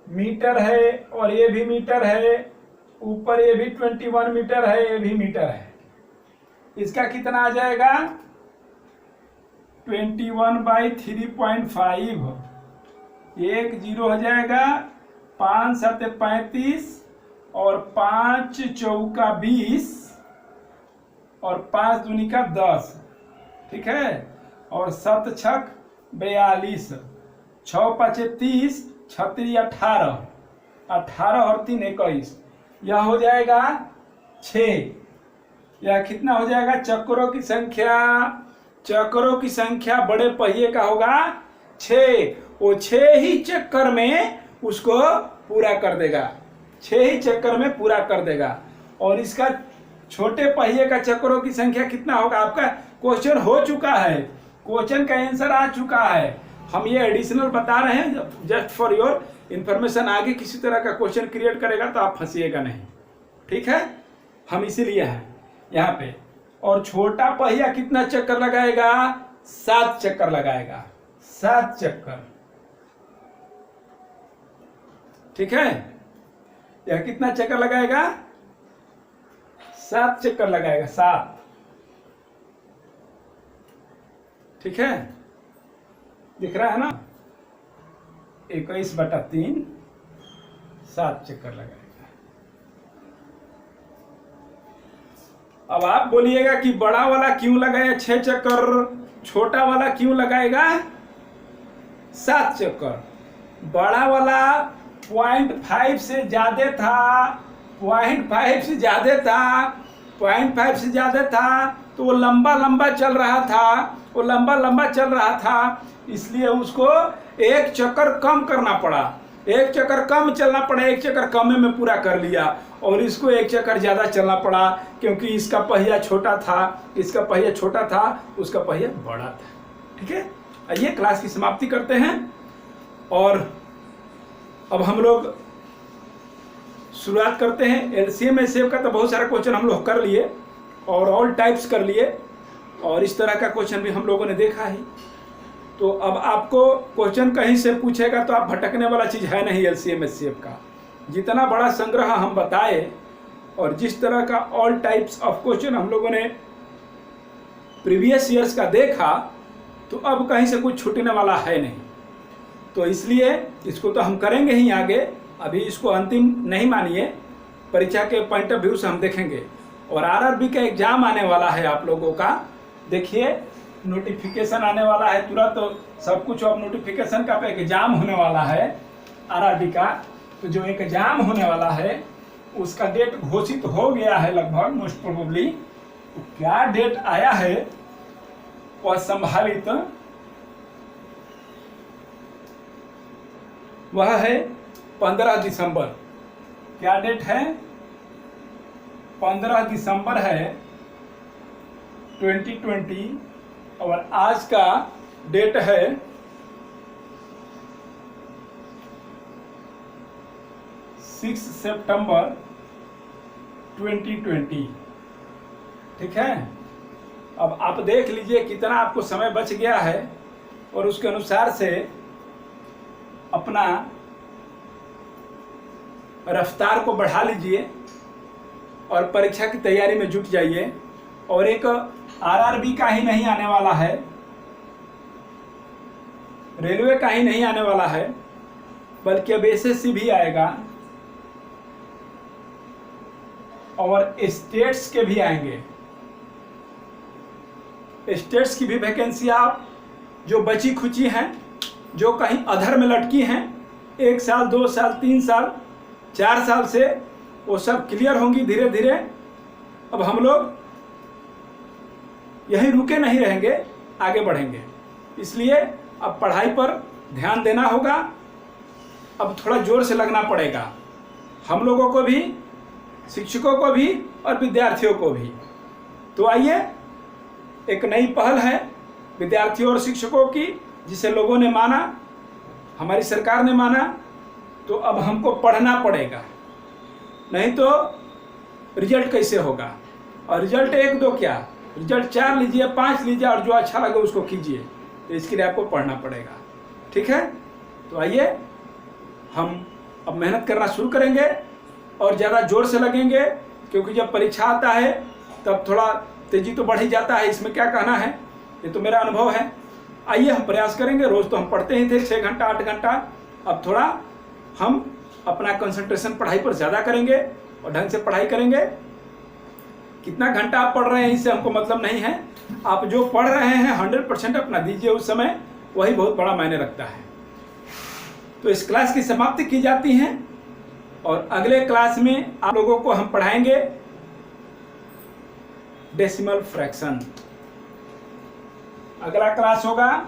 मीटर है और ये भी मीटर है। ऊपर ये भी 21 मीटर है, ये भी मीटर है। इसका कितना आ जाएगा? 21/3.5। एक जीरो हो जाएगा, 5 7 35 और 5 चौका 20 और 5 दूनी का 10। ठीक है, और 7 छक 42, 6 5 30, 36 18, 18 और 3 21। यह हो जाएगा 6। यह कितना हो जाएगा? चक्करों की संख्या, चक्करों की संख्या बड़े पहिए का होगा 6। वो 6 ही चक्कर में उसको पूरा कर देगा, 6 ही चक्कर में पूरा कर देगा। और इसका छोटे पहिए का चक्करों की संख्या कितना होगा? आपका क्वेश्चन हो चुका है, क्वेश्चन का आंसर आ चुका है। हम ये एडिशनल बता रहे हैं जस्ट फॉर योर इंफॉर्मेशन। आगे किसी तरह का क्वेश्चन क्रिएट करेगा तो आप फंसिएगा नहीं। ठीक है, हम इसीलिए हैं यहाँ पे। और छोटा पहिया कितना चक्कर लगाएगा? 7 चक्कर लगाएगा, 7 चक्कर। ठीक है, यह कितना चक्कर लगाएगा? 7 चक्कर लगाएगा, 7। ठीक है, दिख रहा है ना? 21/3 7 चक्कर लगाएगा। अब आप बोलिएगा कि बड़ा वाला क्यों लगाया 6 चक्कर, छोटा वाला क्यों लगाएगा 7 चक्कर? बड़ा वाला 0.5 से ज्यादा था, 0.5 से ज्यादा था, 0.5 से ज्यादा था, तो वो लंबा लंबा चल रहा था, वो लंबा लंबा चल रहा था, इसलिए उसको 1 चक्कर कम करना पड़ा, 1 चक्कर कम चलना पड़ा, 1 चक्कर कम में पूरा कर लिया। और इसको 1 चक्कर ज़्यादा चलना पड़ा क्योंकि इसका पहिया छोटा था, इसका पहिया छोटा था, उसका पहिया बड़ा था। ठीक है, आइए क्लास की समाप्ति करते हैं। और अब हम लोग शुरुआत करते हैं। एलसीएम एचसीएफ का तो बहुत सारा क्वेश्चन हम लोग कर लिए और ऑल टाइप्स कर लिए, और इस तरह का क्वेश्चन भी हम लोगों ने देखा ही। तो अब आपको क्वेश्चन कहीं से पूछेगा तो आप भटकने वाला चीज़ है नहीं। एलसीएम एचसीएफ का जितना बड़ा संग्रह हम बताए और जिस तरह का ऑल टाइप्स ऑफ क्वेश्चन हम लोगों ने प्रीवियस ईयर्स का देखा, तो अब कहीं से कुछ छूटने वाला है नहीं। तो इसलिए इसको तो हम करेंगे ही आगे, अभी इसको अंतिम नहीं मानिए, परीक्षा के पॉइंट ऑफ व्यू से हम देखेंगे। और आरआरबी का एग्जाम आने वाला है आप लोगों का, देखिए नोटिफिकेशन आने वाला है तुरंत, तो सब कुछ अब नोटिफिकेशन का एग्जाम होने वाला है आरआरबी का। तो जो एग्जाम होने वाला है उसका डेट घोषित हो गया है लगभग, मोस्ट प्रोबेबली। तो क्या डेट आया है वह संभावित वह है 15 दिसंबर। क्या डेट है? 15 दिसंबर है 2020, और आज का डेट है 6 सितंबर 2020। ठीक है, अब आप देख लीजिए कितना आपको समय बच गया है, और उसके अनुसार से अपना रफ्तार को बढ़ा लीजिए और परीक्षा की तैयारी में जुट जाइए। और एक आरआरबी का ही नहीं आने वाला है, रेलवे का ही नहीं आने वाला है, बल्कि अब एसएससी भी आएगा और स्टेट्स के भी आएंगे। स्टेट्स की भी वैकेंसी आप जो बची खुची हैं, जो कहीं अधर में लटकी हैं, 1 साल 2 साल 3 साल 4 साल से, वो सब क्लियर होंगी धीरे धीरे। अब हम लोग यहीं रुके नहीं रहेंगे, आगे बढ़ेंगे। इसलिए अब पढ़ाई पर ध्यान देना होगा, अब थोड़ा जोर से लगना पड़ेगा, हम लोगों को भी, शिक्षकों को भी और विद्यार्थियों को भी। तो आइए, एक नई पहल है विद्यार्थियों और शिक्षकों की, जिसे लोगों ने माना, हमारी सरकार ने माना। तो अब हमको पढ़ना पड़ेगा, नहीं तो रिजल्ट कैसे होगा? और रिजल्ट 1 2 क्या, रिजल्ट 4 लीजिए, 5 लीजिए, और जो अच्छा लगे उसको कीजिए। तो इसके लिए आपको पढ़ना पड़ेगा। ठीक है, तो आइए हम अब मेहनत करना शुरू करेंगे और ज़्यादा जोर से लगेंगे, क्योंकि जब परीक्षा आता है तब थोड़ा तेजी तो बढ़ ही जाता है, इसमें क्या कहना है, ये तो मेरा अनुभव है। आइए हम प्रयास करेंगे, रोज़ तो हम पढ़ते ही थे 6 घंटा 8 घंटा, अब थोड़ा हम अपना कंसंट्रेशन पढ़ाई पर ज़्यादा करेंगे और ढंग से पढ़ाई करेंगे। कितना घंटा आप पढ़ रहे हैं इससे हमको मतलब नहीं है, आप जो पढ़ रहे हैं 100% अपना दीजिए उस समय, वही बहुत बड़ा मायने रखता है। तो इस क्लास की समाप्ति की जाती है, और अगले क्लास में आप लोगों को हम पढ़ाएंगे डेसिमल फ्रैक्शन। अगला क्लास होगा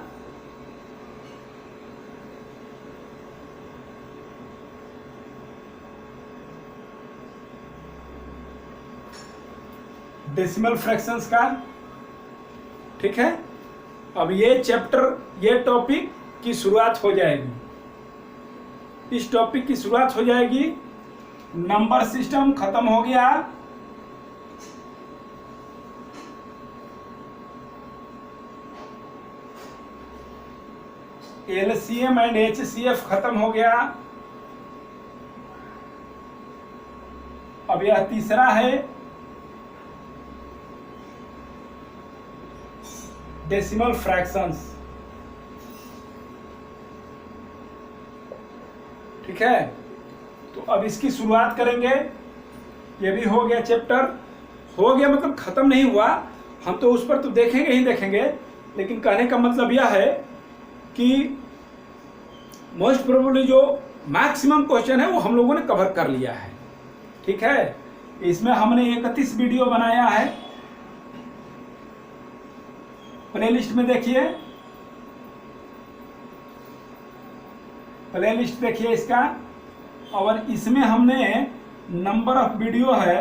डेसिमल फ्रैक्शंस का। ठीक है, अब ये चैप्टर, ये टॉपिक की शुरुआत हो जाएगी, इस टॉपिक की शुरुआत हो जाएगी। नंबर सिस्टम खत्म हो गया, एलसीएम एंड एचसीएफ खत्म हो गया। अब यह तीसरा है डेसिमल फ्रैक्शंस। ठीक है, तो अब इसकी शुरुआत करेंगे। ये भी हो गया चैप्टर, हो गया मतलब ख़त्म नहीं हुआ, हम तो उस पर तो देखेंगे ही देखेंगे, लेकिन कहने का मतलब यह है कि मोस्ट प्रोबेबली जो मैक्सिमम क्वेश्चन है वो हम लोगों ने कवर कर लिया है। ठीक है, इसमें हमने 31 वीडियो बनाया है, प्लेलिस्ट में देखिए, प्लेलिस्ट देखिए इसका, और इसमें हमने नंबर ऑफ वीडियो है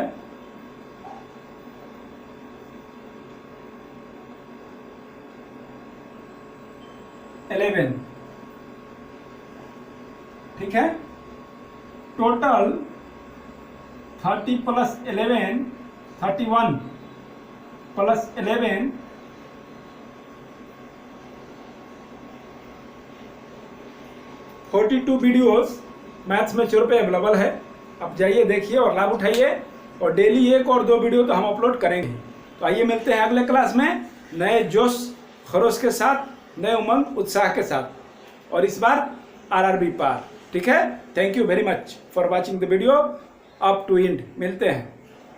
11। ठीक है, total 30 plus 11 31 plus 11 42 videos maths में पे अवेलेबल है। अब जाइए देखिए और लाभ उठाइए, और डेली 1 और 2 वीडियो तो हम अपलोड करेंगे। तो आइए मिलते हैं अगले क्लास में नए जोश खरोश के साथ, नए उमंग उत्साह के साथ, और इस बार RRB पार। ठीक है, thank you very much for watching the video up to end. मिलते हैं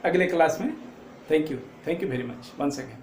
अगले क्लास में। Thank you very much once again.